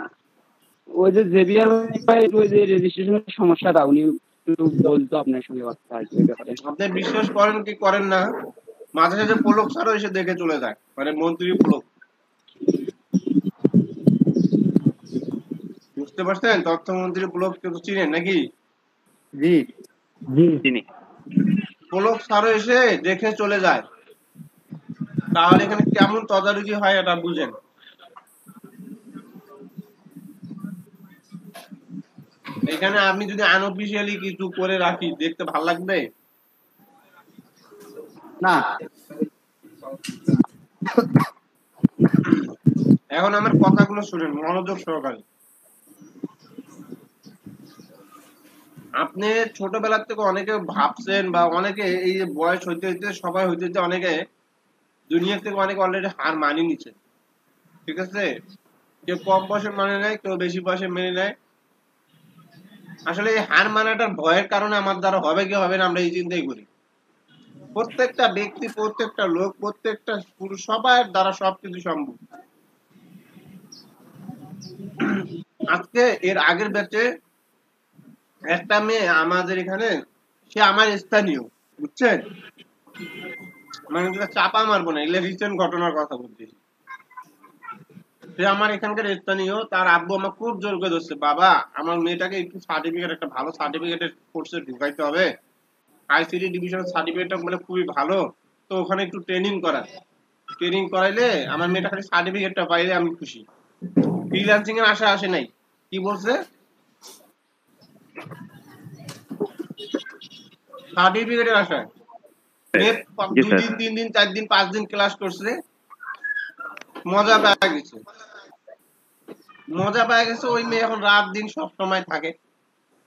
ওই যে জেভিয়ার ভাই, ওই যে রেজিস্ট্রেশনের সমস্যাটা উনি একটু বলতো আপনার সঙ্গে কথা আর কি ব্যাপারে। আপনি বিশ্বাস করেন কি করেন না, মাঝে মাঝে পুলক স্যারও এসে দেখে চলে যায়, মানে মন্ত্রী পুলক। বুঝতে পারছেন? তথ্যমন্ত্রী পুলক কিন্তু চিনেন নাকি? জি জি চিনি। পুলক স্যারও এসে দেখে চলে যায়, তাহলে এখানে কেমন তদারকি হয় এটা বুঝেন। এখানে আমি যদি আনঅফিশিয়ালি কিছু করে রাখি, দেখতে ভালো লাগবে না? এখন আমার কথাগুলো শুনেন মনোযোগ সহকারে। আপনি ছোটবেলার থেকে অনেকে ভাবছেন, বা অনেকে এই যে বয়স হইতে হইতে সবাই হইতে হইতে অনেকে দুনিয়া থেকে অনেকে অলরেডি হার মানিয়ে নিচ্ছে, ঠিক আছে? কেউ কম বয়সে মানে নেয়, কেউ বেশি বয়সে মেনে নেয়। আসলে এই হার মানাটার ভয়ের কারণে আমার দ্বারা হবে কি হবে না আমরা এই চিন্তাই করি। প্রত্যেকটা ব্যক্তি, প্রত্যেকটা লোক, প্রত্যেকটা পুরুষ, সবার দ্বারা সবকিছু সম্ভব, আজকে এর আগের ব্যাচে একটা মেয়ে আমাদের এখানে, সে আমার স্থানীয়, বুঝছেন, মানে যেটা চাপা মারবো না, এগুলো রিসেন্ট ঘটনার কথা বলতেছি। সে আমার এখানকার স্থানীয়, তার আব্বু আমার খুব জোর করে ধরছে, বাবা আমার মেয়েটাকে একটু সার্টিফিকেট, একটা ভালো সার্টিফিকেটের কোর্সে ঢুকাইতে হবে, আইসিডি ডিভিশন সার্টিফিকেটটা বলে খুবই ভালো, তো ওখানে একটু ট্রেনিং করাইলে আমার মেয়েটা খালি সার্টিফিকেটটা পাইলে আমি খুশি। ফ্রিল্যান্সিং এর আশা আসে নাই। কি বলছে? সার্টিফিকেটের আশায় মেয়ে 2 দিন 3 দিন 4 দিন 5 দিন ক্লাস করছে, মজা পেয়ে গেছে। ওই মেয়ে এখন রাত দিন সব সময় থাকে,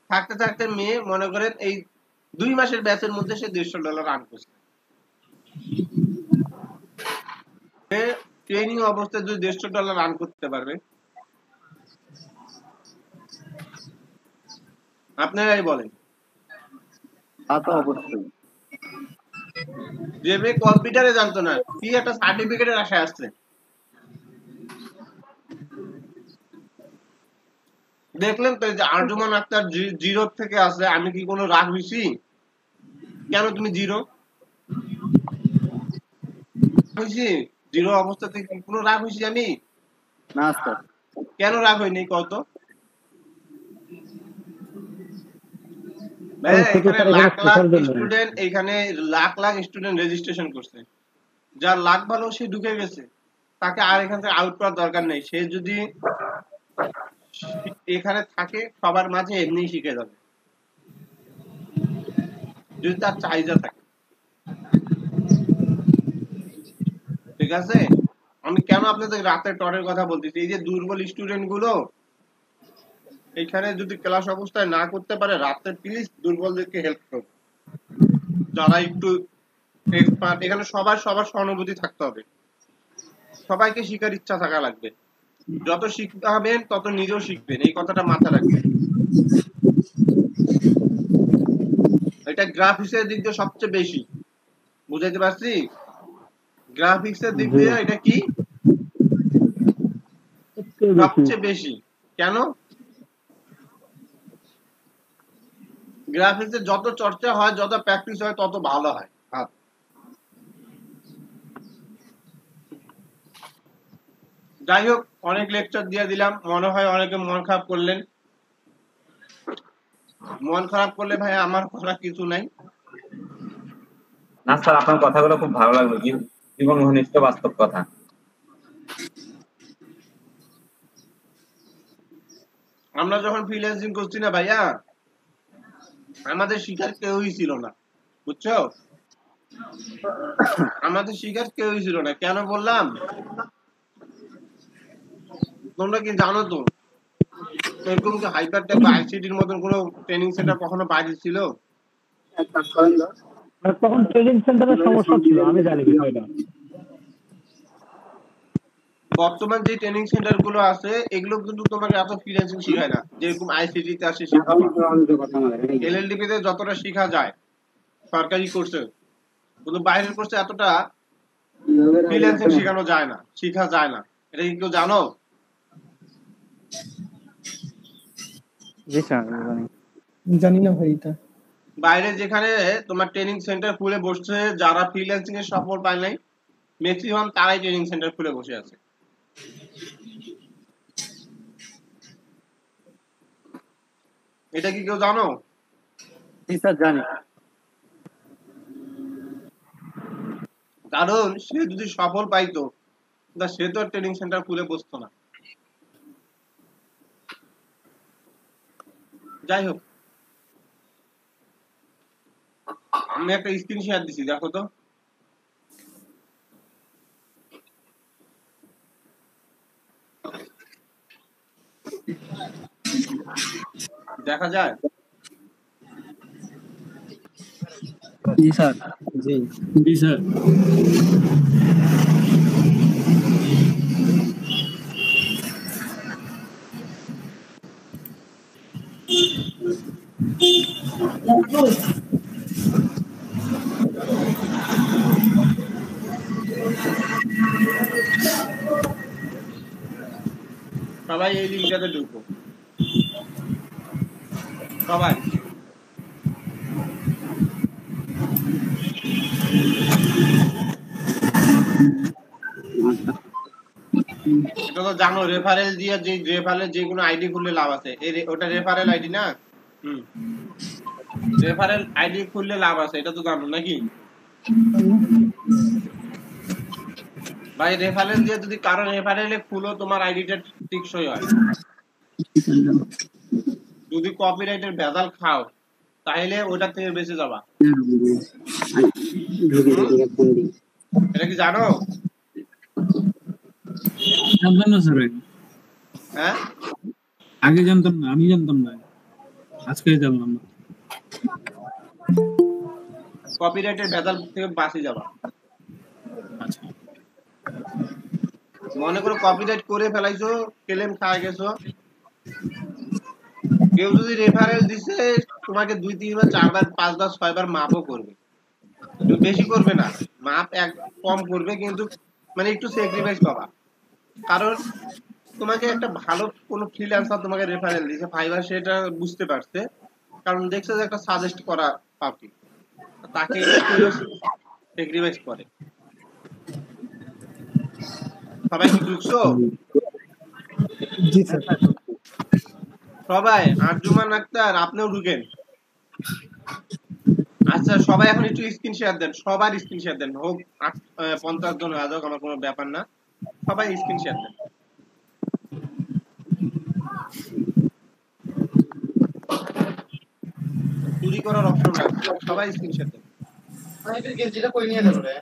থাকতে থাকতে মেয়ে মনে করেন এই 2 মাসের ব্যাচের মধ্যে সে $150 রান করছে। ট্রেনিং অবস্থায় যদি $150 রান করতে পারবে, আপনারাই বলেন। অবশ্যই যে মেয়ে কম্পিউটারে জানতো না, কি একটা সার্টিফিকেটের আশায় আসছে। দেখলেন তো যে আরজুমান আক্তার জিরো থেকে আসে, আমি কি কোনো রাগ হইছি? কেন তুমি জিরো হইছি? জিরো অবস্থা থেকে কোনো রাগ হইছি আমি? না স্যার। কেন রাগ হয়নি কত? এখানে লাখ লাখ স্টুডেন্ট রেজিস্ট্রেশন করছে, যার লাখ ভালো সে ঢুকে গেছে, তাকে আর এখান থেকে আউট করার দরকার নেই। সে যদি এখানে থাকে সবার মাঝে এমনি শিখে যাবে, যদি তার চাহিদা থাকে। ঠিক আছে, আমি কেন আপনাদের রাতের টরের কথা বলতেছি, এই যে দুর্বল স্টুডেন্ট গুলো এখানে যদি ক্লাস অবস্থায় না করতে পারে, রাতে প্লিজ দুর্বলদেরকে হেল্প করুন, যারা একটু এক্সপার্ট। এখানে সবার সহানুভূতি থাকতে হবে, সবাইকে শিখার ইচ্ছা থাকা লাগবে। যত শিখাবেন তত নিজেও শিখবেন, এই কথাটা মাথায় রাখবেন। এটা গ্রাফিক্সের দিক দিয়ে সবচেয়ে বেশি, বুঝাইতে পারছি? গ্রাফিক্সের দিক দিয়ে এটা কি সবচেয়ে বেশি? কেন? গ্রাফিক্সের যত চর্চা হয়, যত প্র্যাকটিস হয়, তত ভালো হয়। যাই হোক, অনেক লেকচার দিয়ে দিলাম, মনে হয় অনেকে মন খারাপ করলেন। মন খারাপ করলে ভাই আমার কথা কিছু নাই। না স্যার, আপনার কথাগুলো খুব ভালো লাগলো, জীবন ঘনিষ্ঠ বাস্তব কথা। আমরা যখন ফ্রিল্যান্সিং করছি না ভাইয়া, আমাদের শিখার কেউই ছিল না, বুঝছো? আমাদের শিখার কেউই ছিল না। কেন বললাম? তোমরা কি জানো তো এরকম কি হাইপারটেক বা আইসিটির মতন কোনো ট্রেনিং সেন্টার কখনো বাইরে ছিল? তখন ট্রেনিং সেন্টারের সমস্যা ছিল, আমি জানি বিষয়টা। বর্তমান যে ট্রেনিং সেন্টার গুলো আছে, এগুলো কিন্তু তোমাকে এত ফ্রিল্যান্সিং শেখায় না, যেরকম আইসিটি তে আসে শিখতে পারো। এলএলডিপি তে যতটা শেখা যায় সরকারি কোর্সে, কিন্তু বাইরের কোর্সে এতটা ফ্রিল্যান্সিং শেখানো যায় না, শেখা যায় না। এটা কি কেউ জানো? জি স্যার, জানি না ভাই। এটা বাইরে যেখানে তোমার ট্রেনিং সেন্টার খুলে বসছে, যারা ফ্রিল্যান্সিং এর সফল পায় নাই, ম্যাক্সিমাম তারাই ট্রেনিং সেন্টার খুলে বসে আছে। এটা কি কেউ জানো? স্যার জানি। কারণ সে যদি সফল পাইতো, সে তো ট্রেনিং সেন্টার খুলে বসতো না। যাই হোক, আমি একটা স্ক্রিন শেয়ার দিছি, দেখো তো। দেখা যায়? জি স্যার। জি জি স্যার। সবাই এই লিঙ্কটাতে ঢুকো। সবাই এটা তো জানো রেফারেল দিয়ে যে রেফারেল যে কোনো আইডি খুললে লাভ আছে ওটা রেফারেল আইডি না রেফারেল আইডি খুললে লাভ আছে এটা তো জানো নাকি ভাই রেফারেল দিয়ে যদি কারো রেফারেলে খুলো তোমার আইডিটা টিকসই হয় যদি কপিরাইটের ভেজাল খাও তাহলে ওটা থেকে বেঁচে যাবা এটা কি জানো জানতাম না স্যার হ্যাঁ আগে জানতাম না আমি জানতাম না আজকে জানলাম না কপিরাইটের ভেজাল থেকে বাঁচে যাবা আচ্ছা মনে করো কপিরাইট করে ফেলাইছো ক্লেম খায় গেছো কেউ যদি রেফারেল দিছে তোমাকে 2-3 বার 4 বার 5 বার 6 বার মাপও করবে বেশি করবে না মাপ এক কম করবে কিন্তু মানে একটু স্যাক্রিফাইস পাবা কারণ তোমাকে একটা ভালো কোনো ফ্রিল্যান্সার তোমাকে রেফারেল দিয়েছে ফাইবার সেটা বুঝতে পারছে কারণ দেখছে যে একটা সাজেস্ট করা পাবি তাকে স্যাক্রিফাইস করে সবাই কি ঢুকছো জি স্যার সবাই আরজুমান আক্তার আপনিও ঢুকেন আচ্ছা সবাই এখন একটু স্ক্রিন শেয়ার দেন সবার স্ক্রিন শেয়ার দেন হোক 50 জন হয়ে যাক আমার কোনো ব্যাপার না সবাই স্ক্রিন শেয়ার দেন চুরি করার অপশন রাখবেন সবাই স্ক্রিন শেয়ার দেন আমি গেছিটা কই নিয়ে গেল রে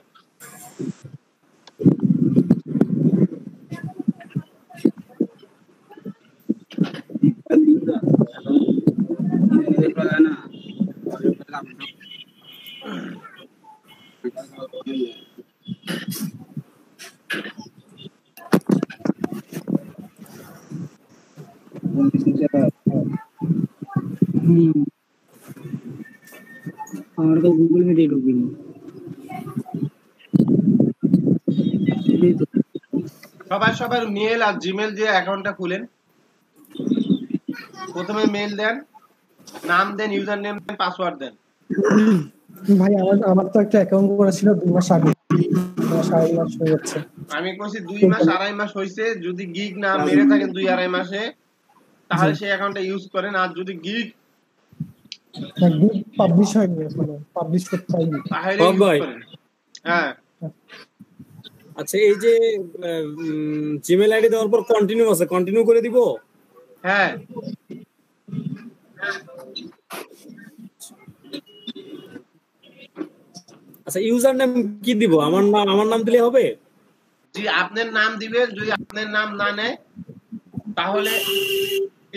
আমার তো গুগল মিটে ঢুকিনি সবাই মেল আর জিমেল দিয়ে অ্যাকাউন্টটা খুলেন প্রথমে মেল দেন নাম দেন ইউজার নেম দেন পাসওয়ার্ড দেন ভাই আমার তো একটা অ্যাকাউন্ট করা ছিল 2 মাস আগে 2.5 মাস হয়ে যাচ্ছে আমি কইছি 2 মাস 2.5 মাস হইছে যদি গিগ না মেরে থাকেন 2.5 মাসে তাহলে সেই অ্যাকাউন্টটা ইউজ করেন আর যদি গিগ একদম পাবলিশ হয়নি এখনো পাবলিশ করতে হয়নি তাহলে ইউজ করেন হ্যাঁ আচ্ছা এই যে জিমেল আইডি দেওয়ার পর কন্টিনিউ আছে কন্টিনিউ করে দিব হ্যাঁ আচ্ছা ইউজার নেম কি দিব আমার নাম দিলে হবে জি আপনার নাম দিবেন যদি আপনার নাম না নেয় তাহলে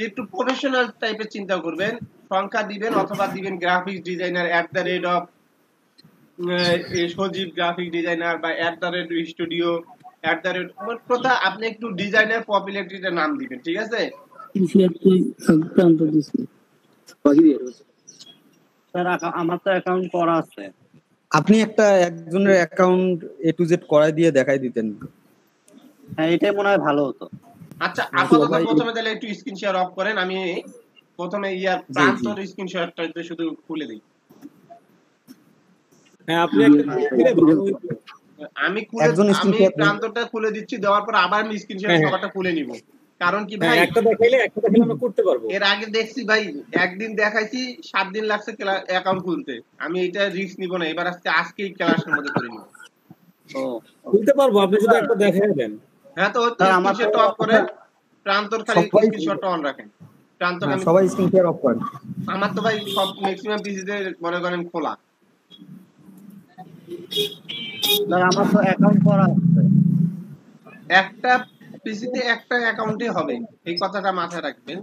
একটু প্রফেশনাল টাইপের চিন্তা করবেন সংখ্যা দিবেন অথবা দিবেন গ্রাফিক্স ডিজাইনার @ সজীব গ্রাফিক ডিজাইনার বা @স্টুডিও কথা আপনি একটু ডিজাইনার পপুলারিটিটা নাম দিবেন ঠিক আছে স্যার আমার তো অ্যাকাউন্ট করা আছে আপনি একজনের অ্যাকাউন্ট A to Z করাই দিয়ে দেখাই দিতেন হ্যাঁ এটাই মনে হয় ভালো হতো আচ্ছা আপাতত প্রথমে তাহলে একটু স্ক্রিন শেয়ার অফ করেন আমি প্রথমে প্রান্তর স্ক্রিন শেয়ারটা শুধু খুলে দিই হ্যাঁ আপনি একটা আমি প্রান্তটা খুলে দিচ্ছি দেওয়ার পর আবার আমি স্ক্রিন শেয়ার সবারটা খুলে নিব কারণ কি ভাই একটা দেখাইলে আমরা করতে পারবো এর আগে দেখছি ভাই একদিন দেখাইছি 7 দিন লাগছে অ্যাকাউন্ট খুলতে আমি এটা রিস্ক নিব না এবার আজকেই ক্লাসের মধ্যে করে নিব খুলতে পারবো আপনি যদি একটা দেখাই দেন হ্যাঁ তো আমার সেট অফ করে প্রান্তর খালি স্ক্রিনশটটা অন রাখেন প্রান্তর আমি সবাই স্ক্রিন শেয়ার অফ করেন আমার তো ভাই সব ম্যাক্সিমাম পিসিতে মনে করেন খোলা স্যার আমার তো অ্যাকাউন্ট করা আছে একটা পিসিতে একটা অ্যাকাউন্টই হবে এই কথাটা মাথায় রাখবেন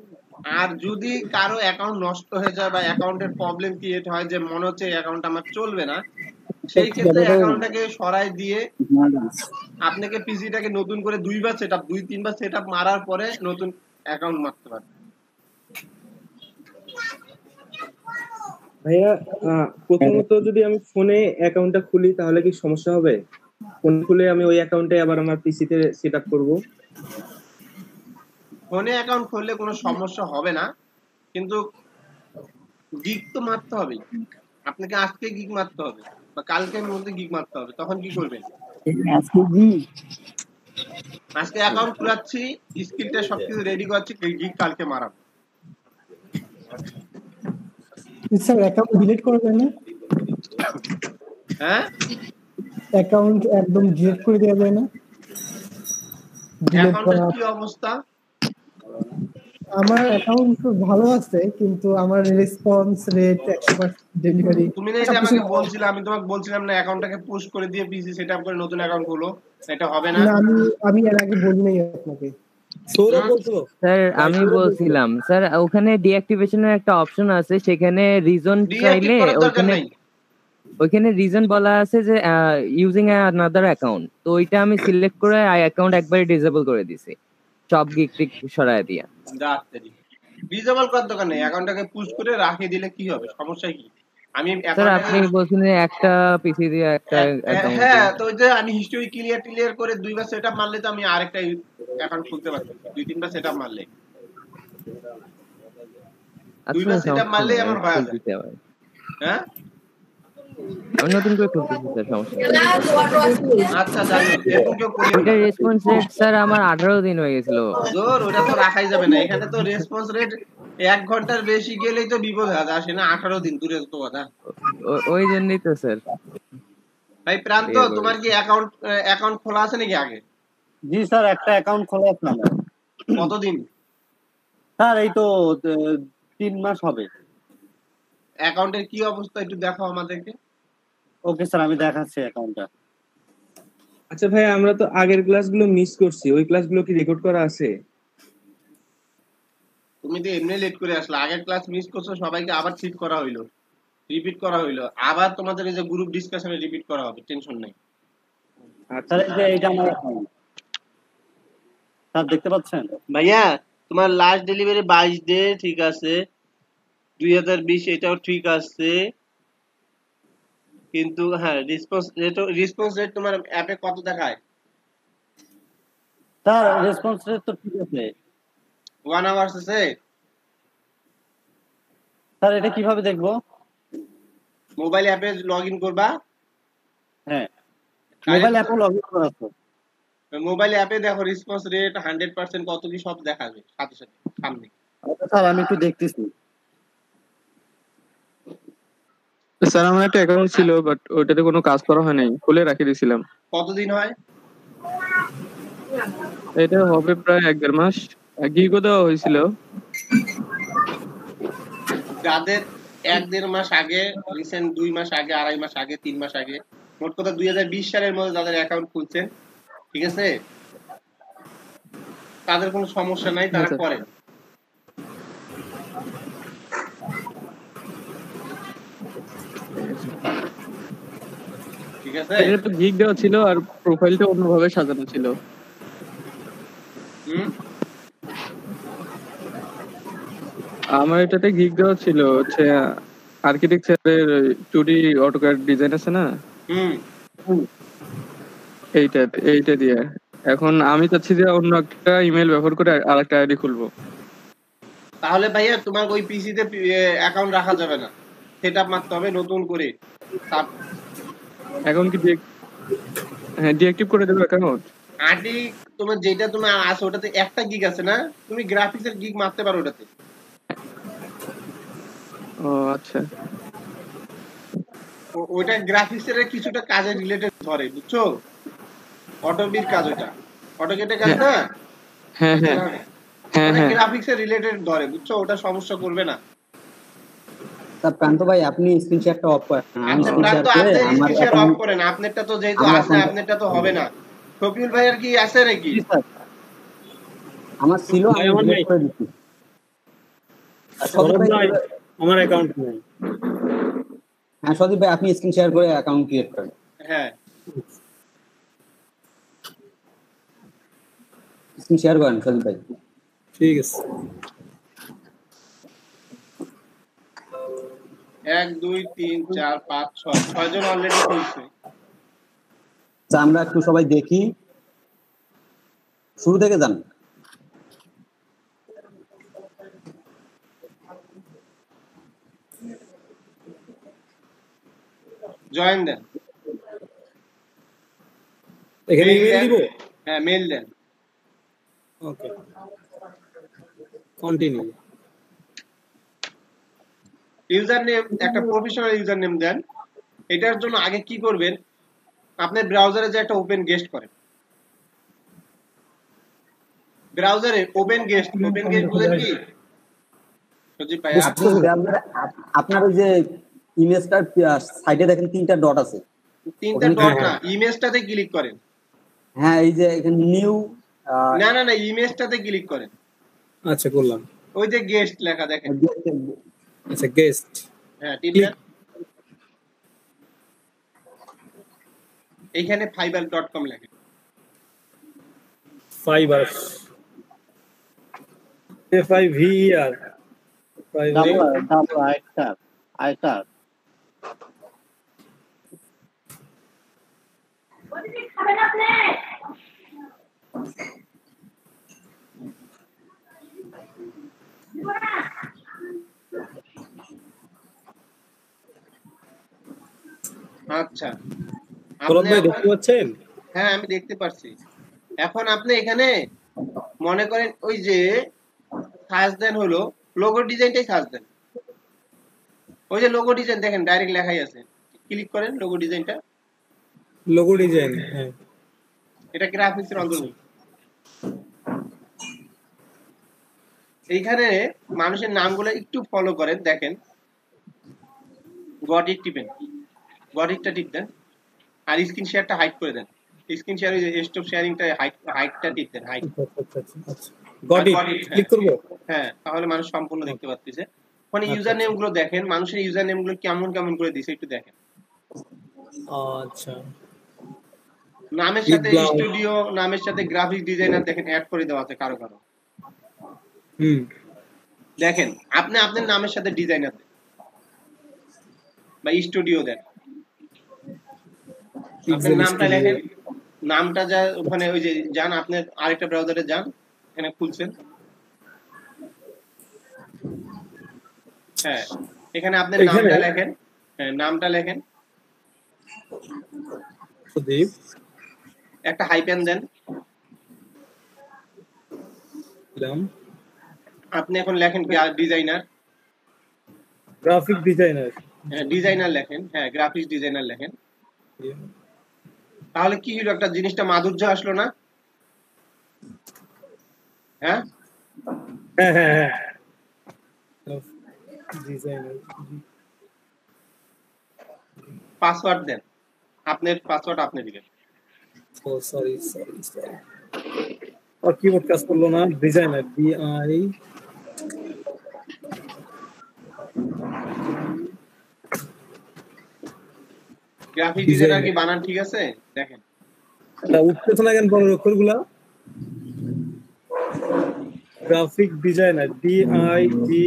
আর যদি কারো অ্যাকাউন্ট নষ্ট হয়ে যায় বা অ্যাকাউন্টের প্রবলেম ক্রিয়েট হয় যে মনে হচ্ছে এই অ্যাকাউন্ট আমার চলবে না সেই ক্ষেত্রে অ্যাকাউন্টটাকে সরাই দিয়ে আপনাকে পিসিটাকে নতুন করে 2-3 বার সেটআপ মারার পরে নতুন অ্যাকাউন্ট মারতে পারবেন ভাইয়া প্রথমত যদি আমি ফোনে অ্যাকাউন্টটা খুলি তাহলে কি সমস্যা হবে ফোন খুলে আমি ওই অ্যাকাউন্টে আবার আমার পিসিতে সেটআপ করব ফোনে অ্যাকাউন্ট খুললে কোনো সমস্যা হবে না কিন্তু গিগ তো মারতে হবে, আপনাকে আজকে গিগ মারতে হবে বা কালকের মধ্যে গিগ মারতে হবে। তখন কি করবেন? আজকে কি আজকে অ্যাকাউন্ট খোলাচ্ছি, স্কিলটা সবকিছু রেডি করছি, গিগ কালকে মারাবো। স্যার অ্যাকাউন্ট ডিলিট করে দেন না? হ্যাঁ, অ্যাকাউন্ট একদম ডিলিট করে দেওয়া যায় না? ডিলিট অ্যাকাউন্টের করা কি অবস্থা? আমার অ্যাকাউন্ট ভালো আছে, কিন্তু আমার রেসপন্স রেট 100% ডেলিভারি তুমি না এটা আমাকে বলছিলে, আমি তোমাকে বলছিলাম না অ্যাকাউন্টটাকে পুশ করে দিয়ে পিসি সেটআপ করে নতুন অ্যাকাউন্ট খোলো, এটা হবে না? না, আমি এর আগে বলি নাই আপনাকে। সৌরভ বলছিল। স্যার আমি বলছিলাম স্যার ওখানে ডিঅ্যাক্টিভেশনের একটা অপশন আছে, সেখানে রিজন চাইলে ওইখানে রিজন বলা আছে যে ইউজিং অ্যানাদার অ্যাকাউন্ট, তো ওইটা আমি সিলেক্ট করে অ্যাকাউন্ট একবারে ডিসেবল করে দিছি, সব গিগ টিক সরায় দিয়া। ডিসেবল করার দরকার নেই, অ্যাকাউন্টটাকে পুশ করে রাখিয়ে দিলে কি হবে, সমস্যা কি? আমি স্যার আপনি বলছেন যে একটা পিসি দিয়ে একটা অ্যাকাউন্ট, হ্যাঁ তো ওই যে আমি হিস্টরি ক্লিয়ার করে দুইবার সেটআপ মারলে তো আমি আরেকটা অ্যাকাউন্ট খুলতে পারছি, দুই তিনবার সেটআপ মারলে, দুইবার সেটআপ মারলে আমার হয়ে যায়। হ্যাঁ আমি নতুন করে খুলতেছি স্যার, সমস্যা নেই। আচ্ছা জানি, এরকম কেউ করি এটা রেসপন্স রেট স্যার আমার 18 দিন হয়ে গেছিল। জোর ওটা তো রাখাই যাবে না, এখানে তো রেসপন্স রেট 1 ঘন্টার বেশি গেলেই তো বিপদ হয়, আসে না 18 দিন দূরে তো কথা। ওই জন্যই তো স্যার। ভাই প্রান্ত, তোমার কি অ্যাকাউন্ট খোলা আছে নাকি আগে? জি স্যার, একটা অ্যাকাউন্ট খোলা আছে আমার। কতদিন? স্যার এই তো 3 মাস হবে। অ্যাকাউন্টের কি অবস্থা একটু দেখাও আমাদেরকে। ওকে স্যার, আমি দেখাচ্ছি অ্যাকাউন্টটা। আচ্ছা ভাই, আমরা তো আগের ক্লাসগুলো মিস করছি, ওই ক্লাসগুলো কি রেকর্ড করা আছে? তুমি তো এমনি লেট করে আসলে, আগের ক্লাস মিস করছো, সবাইকে আবার ঠিক করা হইলো, রিপিট করা হইলো, আবার তোমাদের এই যে গ্রুপ ডিসকাশনে রিপিট করা হবে, টেনশন নাই। স্যার এই যে এইটা আমার অ্যাকাউন্ট স্যার, দেখতে পাচ্ছেন ভাইয়া? তোমার লাস্ট ডেলিভারি 22 ডে ঠিক আছে, 2020 এটাও ঠিক আছে, কিন্তু হ্যাঁ রেসপন্স রেট তোমার অ্যাপে কত দেখায়? স্যার রেসপন্স রেট তো ঠিক আছে, 1 আওয়ার্স আছে। স্যার এটা কিভাবে দেখবো? মোবাইল অ্যাপে লগইন করবা। হ্যাঁ মোবাইল অ্যাপে লগইন করা আছে। মোবাইল অ্যাপে দেখো রেসপন্স রেট 100% কত কি সব দেখাবে সাথে সাথে সামনে। আচ্ছা স্যার, আমি একটু দেখতেছি। স্যার আমার একটা অ্যাকাউন্ট ছিল, বাট ওইটাতে কোনো কাজ করা হয় নাই, খুলে রাখি দিয়েছিলাম। কতদিন হয়? এটা হবে প্রায় 1-1.5 মাস। গিগও দেওয়া হয়েছিল। যাদের 1-1.5 মাস আগে, রিসেন্ট 2 মাস আগে, 2.5 মাস আগে, 3 মাস আগে, মোট কথা 2020 সালের মধ্যে যাদের অ্যাকাউন্ট খুলছেন, ঠিক আছে, তাদের কোনো সমস্যা নাই, তারা করেন। ঠিক আছে, এটা তো গিগ দেওয়া ছিল আর প্রোফাইলটা অন্যভাবে সাজানো ছিল। আমার এটাতে গিগ দেওয়া ছিল হচ্ছে আর্কিটেকচারের 2D অটোক্যাড ডিজাইন আছে না, এইটা দিয়ে। এখন আমি চাচ্ছি যে অন্য একটা ইমেল ব্যবহার করে আরেকটা আইডি খুলবো। তাহলে ভাইয়া তোমার ওই পিসিতে অ্যাকাউন্ট রাখা যাবে না, সেটআপ মারতে হবে নতুন করে। অ্যাকাউন্ট কি ডিঅ্যাক্টিভ করে দেবো অ্যাকাউন্ট? আইডি তোমার যেটা তোমার আছে ওটাতে একটা গিগ আছে না, তুমি গ্রাফিক্সের গিগ মারতে পারো ওটাতে। ও আচ্ছা, ওইটা গ্রাফিক্সের কিছুটা কাজে রিলেটেড ধরে, বুঝছো? অটোবির কাজ, ওটা অটোকেটের কাজ না। হ্যাঁ হ্যাঁ হ্যাঁ হ্যাঁ, গ্রাফিক্সের রিলেটেড ধরে, বুঝছো? ওটা সমস্যা করবে না। তা প্রান্ত ভাই আপনি স্ক্রিন শেয়ারটা অফ করেন। আমি আচ্ছা স্ক্রিন প্রান্ত, শেয়ার করে আপনি আমার স্ক্রিন শেয়ার অফ করেন, আপনারটা তো যেহেতু আছে, আপনারটা তো হবে না। শফিউল ভাইয়ের কি আছে নাকি? আমার ছিল, আমি ডিলিট করে দিচ্ছি। আমার অ্যাকাউন্ট নাই। হ্যাঁ সদীপ ভাই, আপনি স্ক্রিন শেয়ার করে অ্যাকাউন্ট ক্রিয়েট করেন। হ্যাঁ স্ক্রিন শেয়ার করেন সদীপ ভাই। ঠিক আছে। 1 2 3 4 5 6 জন অলরেডি খুলছে। আমরা একটু সবাই দেখি, শুরু থেকে যান। জয়েন দেন। এখানে Mail ইমেল দেন। দিব? হ্যাঁ মেল দেন। ওকে, কন্টিনিউ। ইউজার নেম একটা প্রফেশনাল ইউজার নেম দেন। এটার জন্য আগে কি করবেন, আপনার ব্রাউজারে যে একটা ওপেন গেস্ট করেন, ব্রাউজারে ওপেন গেস্ট বুঝেন কি সজীব ভাই? আপনার ওই যে ইমেজটার সাইডে দেখেন 3টা ডট আছে, তিনটা ডট না, ইমেজটাতে ক্লিক করেন। হ্যাঁ এই যে এখানে নিউ, না না না, ইমেজটাতে ক্লিক করেন। আচ্ছা করলাম। ওই যে গেস্ট লেখা দেখেন। আচ্ছা গেস্ট, হ্যাঁ টিপেন। এখানে fiverr.com লেখেন। ফাইবার, FIVER, ডাবল আইটার আচ্ছা গোলাপ ভাই দেখতে পাচ্ছেন? হ্যাঁ আমি দেখতে পাচ্ছি। এখন আপনি এখানে মনে করেন ওই যে সার্চ দেন হলো লোগো ডিজাইনটাই সার্চ দেন। ওই যে লোগো ডিজাইন দেখেন ডাইরেক্ট লেখাই আছে, ক্লিক করেন লোগো ডিজাইনটা। লোগো ডিজাইন, হ্যাঁ এটা গ্রাফিক্সের অন্তর্ভুক্ত। এইখানে মানুষের নামগুলো একটু ফলো করেন, দেখেন গট ইট টিপেন, গট ইটটা টিপ দেন, আর স্ক্রিন শেয়ারটা হাইড করে দেন। স্ক্রিন শেয়ার ওই যে স্টপ শেয়ারিংটা হাইডটা টিপ দেন, হাইড। গট ইট ক্লিক করব। হ্যাঁ তাহলে মানুষ সম্পূর্ণ দেখতে পাচ্ছে। মানে ইউজার নেম গুলো দেখেন, মানুষের ইউজার নেম গুলো কেমন কেমন করে দিছে একটু দেখেন। আচ্ছা নামের সাথে স্টুডিও, নামের সাথে গ্রাফিক ডিজাইনার দেখেন অ্যাড করে দেওয়া আছে কারো কারো। দেখেন আপনি আপনার নামের সাথে ডিজাইনার দেন বা স্টুডিও দেন, আপনার নামটা লেখেন, নামটা যা ওখানে ওই যে যান আপনার আরেকটা ব্রাউজারে যান, এখানে খুলছেন, হ্যাঁ এখানে আপনার নামটা লেখেন, হ্যাঁ নামটা লেখেন, সুদীপ একটা হাইপেন দেন। আপনি এখন লেখেন ডিজাইনার, গ্রাফিক ডিজাইনার, হ্যাঁ ডিজাইনার লেখেন, হ্যাঁ গ্রাফিক্স ডিজাইনার লেখেন। তাহলে কি হলো, একটা জিনিসটা মাধুর্য আসলো না? হ্যাঁ হ্যাঁ হ্যাঁ হ্যাঁ ডিজাইনার। পাসওয়ার্ড দেন, আপনার পাসওয়ার্ড আপনি দিবেন। ও সরি সরি সরি, আর কিবোর্ড কাজ করলো না। ডিজাইনার DI গ্রাফিক ডিজাইনার কি বানান ঠিক আছে? দেখেন এটা উঠতেছে না কেন বড় অক্ষরগুলা? গ্রাফিক ডিজাইনার DIGE,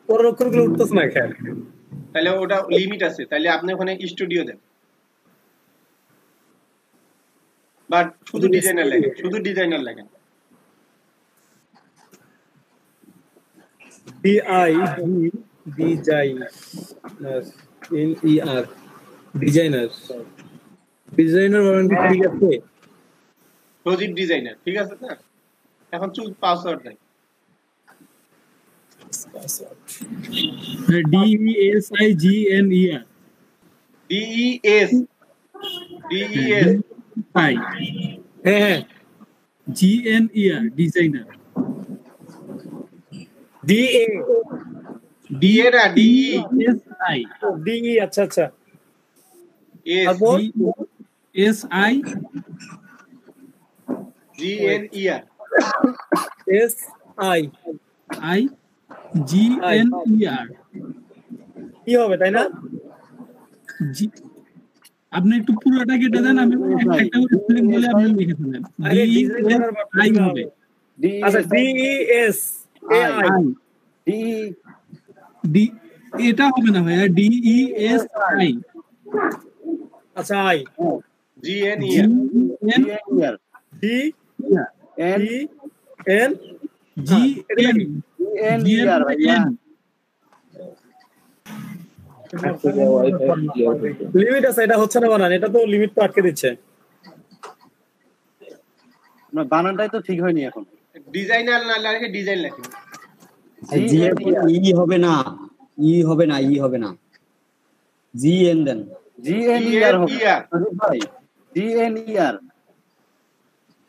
বড় অক্ষরগুলো উঠতেছে না কেন? তাহলে ওটা লিমিট আছে, তাহলে আপনি ওখানে স্টুডিও দেন, বাট শুধু ডিজাইনার লেখেন, শুধু ডিজাইনার লেখেন। DIGDER ডিজাইনার, ডিজাইনার বলেন কি ঠিক আছে? প্রজেক্ট ডিজাইনার ঠিক আছে না? এখন চুজ পাসওয়ার্ড দেন। DESIGNER DES হ্যাঁ GNER ডিজাইনার, DA DA না DESI DE, আচ্ছা আচ্ছা, SI GNER SIGNER কি হবে তাই না? আপনি একটু পুরোটা কেটে দেন, আমি একটা করে স্পেলিং বলে আপনি লিখে ফেলেন। DESI হবে, আচ্ছা DES AI ডি এটা হবে না ভাইয়া, DESI আচ্ছা I GNER DEN লিমিট আছে, এটা হচ্ছে না বানান, এটা তো লিমিট তো আটকে দিচ্ছে। না বানানটাই তো ঠিক হয়নি এখন। ডিজাইনার না লাগে ডিজাইন লেখেন। জি এর পরে ই হবে না, ই হবে না, ই হবে না, জি এন দেন, জি এন ই আর হবে ভাই, জি এন ই আর।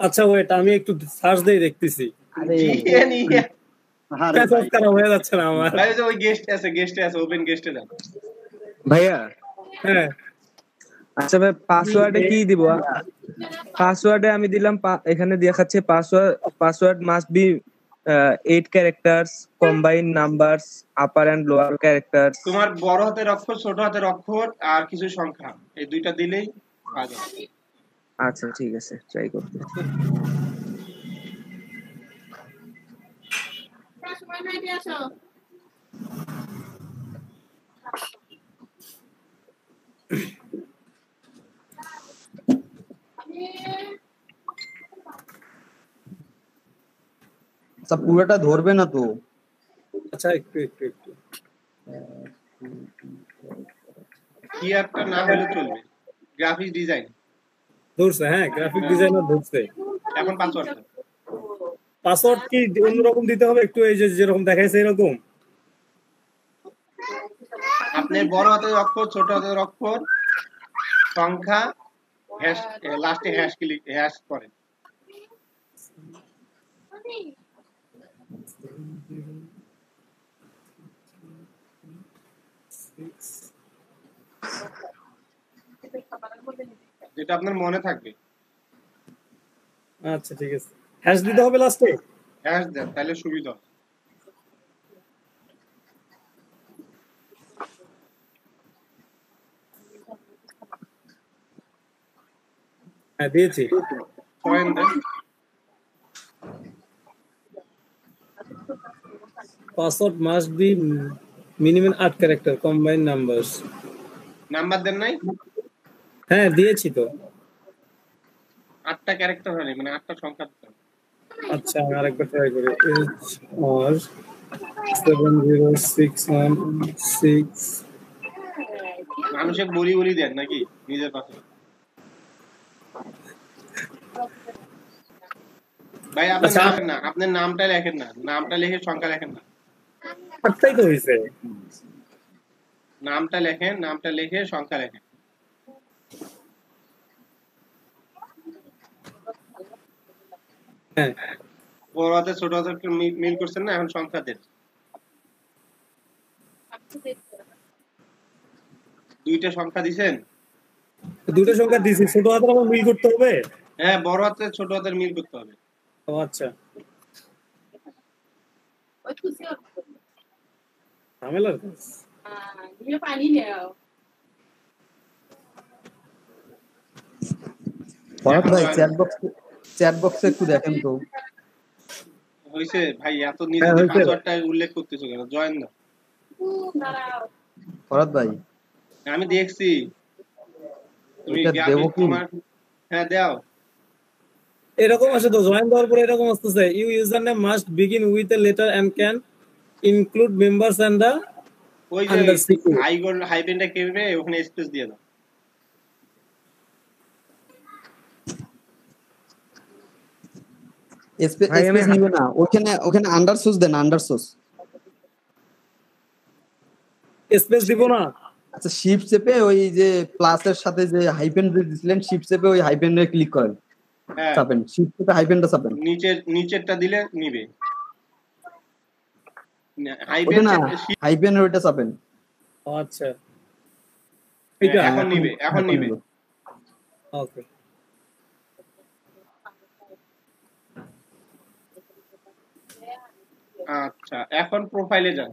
আচ্ছা ওয়েট আমি একটু সার্চ দিয়ে দেখতেছি। আরে জি এন ই আর পেছাস খারাপ হয়ে যাচ্ছে না আমার। ভাই ওই গেস্টে আছে ওপেন গেস্টে যান ভাইয়া। হ্যাঁ আচ্ছা ভাই পাসওয়ার্ডে কি দিব? পাসওয়ার্ডে আমি দিলাম এখানে দেখাচ্ছে password must be 8 characters combine numbers upper and lower characters. তোমার বড় হাতের অক্ষর ছোট হাতের অক্ষর আর কিছু সংখ্যা, এই দুইটা দিলেই কাজ হবে। আচ্ছা ঠিক আছে ট্রাই করতে। আচ্ছা পুরোটা ধরবে না তো? আচ্ছা একটু কি একটা না হলে চলবে, গ্রাফিক ডিজাইন ধরছে। হ্যাঁ গ্রাফিক ডিজাইনার ধরছে। এখন পাসওয়ার্ড কি অন্যরকম দিতে হবে একটু, এই যে যেরকম দেখাইছে এরকম? আপনার বড় হাতের অক্ষর ছোট হাতের অক্ষর সংখ্যা হ্যাশ লাস্টে হ্যাশ করেন। যেটা আপনার মনে থাকবে। আচ্ছা ঠিক আছে, হ্যাশ দিতে হবে লাস্টে? হ্যাশ দেন তাহলে সুবিধা। হ্যাঁ দিয়েছি। পয়েন্ট দেন। Password must be minimum 8 character combine numbers. Number দেন নাই? হ্যাঁ দিয়েছি তো। 8টা ক্যারেক্টার হয়নি, মানে 8টা সংখ্যা। আচ্ছা আমি আরেকবার ট্রাই করি। HR 70616। মানুষে বলি দেন নাকি নিজের পাশে? ভাই আপনি লেখেন না, আপনার নামটা লেখেন না, নামটা লিখে সংখ্যা লেখেন না। আটটাই তো হইছে। নামটা লেখেন, নামটা লিখে সংখ্যা লেখেন। হ্যাঁ বড় হাতে ছোট হাতে মিল করছেন না, এখন সংখ্যা দেন। দুইটা সংখ্যা দিবেন? দুটো সংখ্যা দিছি, ছোট হাতের আমার মিল করতে হবে? হ্যাঁ বড় হাতে ছোট হাতের মিল করতে হবে। ও আচ্ছা ঝামেলার কাজ। ফরাদ ভাই চ্যাট বক্সে একটু দেখেন তো। হইছে ভাই, এত নিজের পাসওয়ার্ডটা উল্লেখ করতেছো কেন? জয়েন দাও ফরাদ ভাই। আমি দেখছি তুমি দেবো কি? হ্যাঁ দাও। এরকম আছে তো, জয়েন দেওয়ার পরে এরকম আসতেছে, you user name must begin with a letter and can include members and the ওই যে হাইফেনটা কেটে ওখানে স্পেস দিয়ে দাও। স্পেস নিবে না, ওখানে আন্ডারসোর্স দেন, আন্ডারসোর্স স্পেস দিব না। আচ্ছা শিফট চেপে ওই যে প্লাসের সাথে যে হাইফেন দিছিলেন, শিফট চেপে ওই হাইফেনে ক্লিক করেন। হ্যাঁ চাপেন, শিফট চেপে হাইফেনটা চাপেন। নিচেরটা দিলে নিবে। হাইফেনের ওইটা চাপেন। আচ্ছা এটা এখন নিবে। ওকে আচ্ছা এখন প্রোফাইলে যান।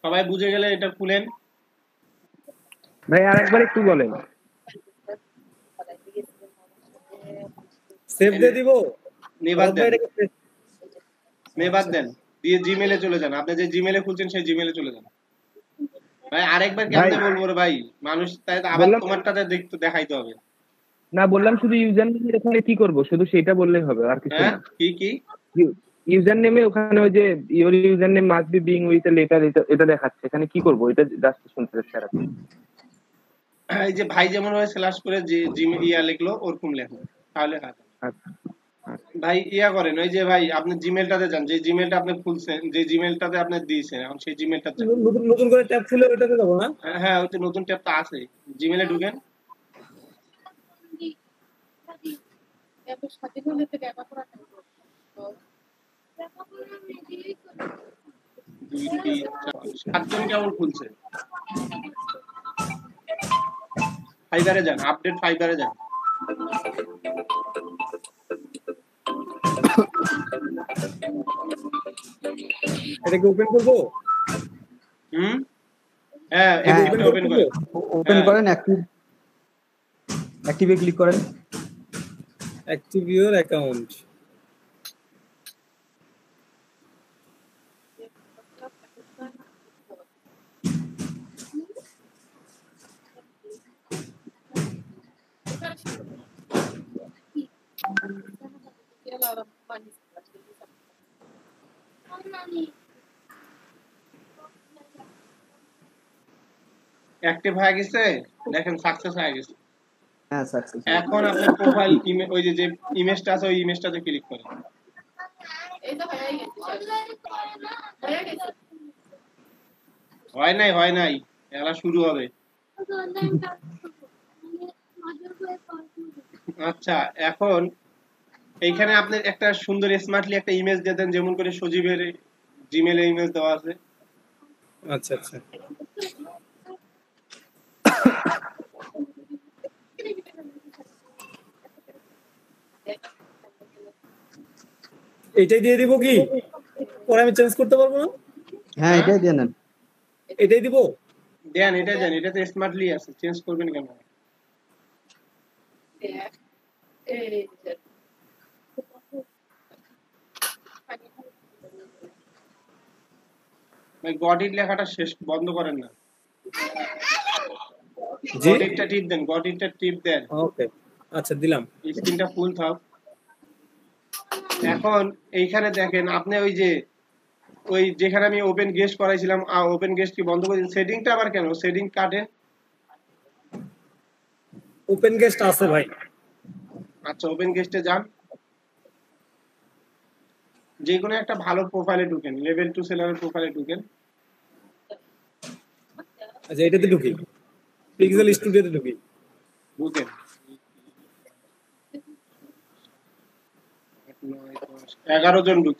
সবাই বুঝে গেলে এটা খুলেন। ভাই আরেকবার একটু বলেন। সেভ দিয়ে দিব? নেবার দেন দিয়ে জিমেইলে চলে যান। আপনি যে জিমেইলে খুলছেন সেই জিমেইলে চলে যান। ভাই আরেকবার কেমনে বলবো রে ভাই, মানুষ তাই আবার তোমারটাতে দেখাইতে হবে না। বললাম শুধু ইউজার নেম এখানে কি করব, শুধু সেটা বললেই হবে, আর কিছু না। কি ইউজার নেমে ওখানে ওই যে your user name must be being with a letter, এটা দেখাচ্ছে, এখানে কি করব? এটা জাস্ট শুনতে চাচ্ছি আর কি। এই যে ভাই যেমন ভাবে স্ল্যাশ করে যে জিমেল ইয়া লিখলো ওরকম লেখো, তাহলে হয়। ভাই ইয়া করেন, ওই যে ভাই আপনি জিমেলটাতে যান, যে জিমেলটা আপনি খুলছেন, যে জিমেলটাতে আপনি দিয়েছেন, এখন সেই জিমেলটাতে নতুন করে ট্যাব খুলে ওটাতে যাবো না? হ্যাঁ, ওই তো নতুন ট্যাবটা আছে, জিমেলে ঢুকেন। সাতজন কেমন খুলছে? ফাইবারে যান, আপডেট ফাইবারে যান। এটাকে ওপেন করবো? হ্যাঁ, এটা ওপেন করেন। ওপেন করেন, অ্যাক্টিভে ক্লিক করেন। Active your account. অ্যাক্টিভ হয়ে গেছে, দেখেন সাকসেস হয়ে গেছে। হ্যাঁ, সাকসেস। এখন আপনি প্রোফাইল ওই যে ইমেজটা আছে ওই ইমেজটাতে ক্লিক করেন। হয় নাই, এলা শুরু হবে। আচ্ছা, এখন এইখানে আপনি একটা সুন্দর স্মার্টলি একটা ইমেজ দিয়ে দেন, যেমন করে সজীবের জিমেলে ইমেজ দেওয়া আছে। আচ্ছা আচ্ছা, এটাই দিয়ে দিব কি? পরে আমি চেঞ্জ করতে পারবো না? হ্যাঁ, এটাই দিয়ে নেন। এটাই দিব? দেন, এটাই দেন, এটাতে স্মার্টলি আছে, চেঞ্জ করবেন কেন? ভাই গডিট লেখাটা শেষ বন্ধ করেন না। গডিটটা টিপ দেন, গডিটটা টিপ দেন। ওকে, আচ্ছা দিলাম। স্ক্রিনটা ফুল থাক। এখন এইখানে দেখেন আপনি ওই যেখানে আমি ওপেন গেস্ট করাইছিলাম, ওপেন গেস্ট কি বন্ধ করে সেটিংটা আবার কেন? সেটিং কাটেন। ওপেন গেস্ট আছে ভাই। আচ্ছা, ওপেন গেস্টে যান, যে কোনো একটা ভালো প্রোফাইলে ঢুকেন, লেভেল 2 সেলারের প্রোফাইলে ঢুকেন। আচ্ছা, এটাতে ঢুকি, পিক্সেল স্টুডিওতে ঢুকি। ঢুকেন, 11 জন ঢুকছে।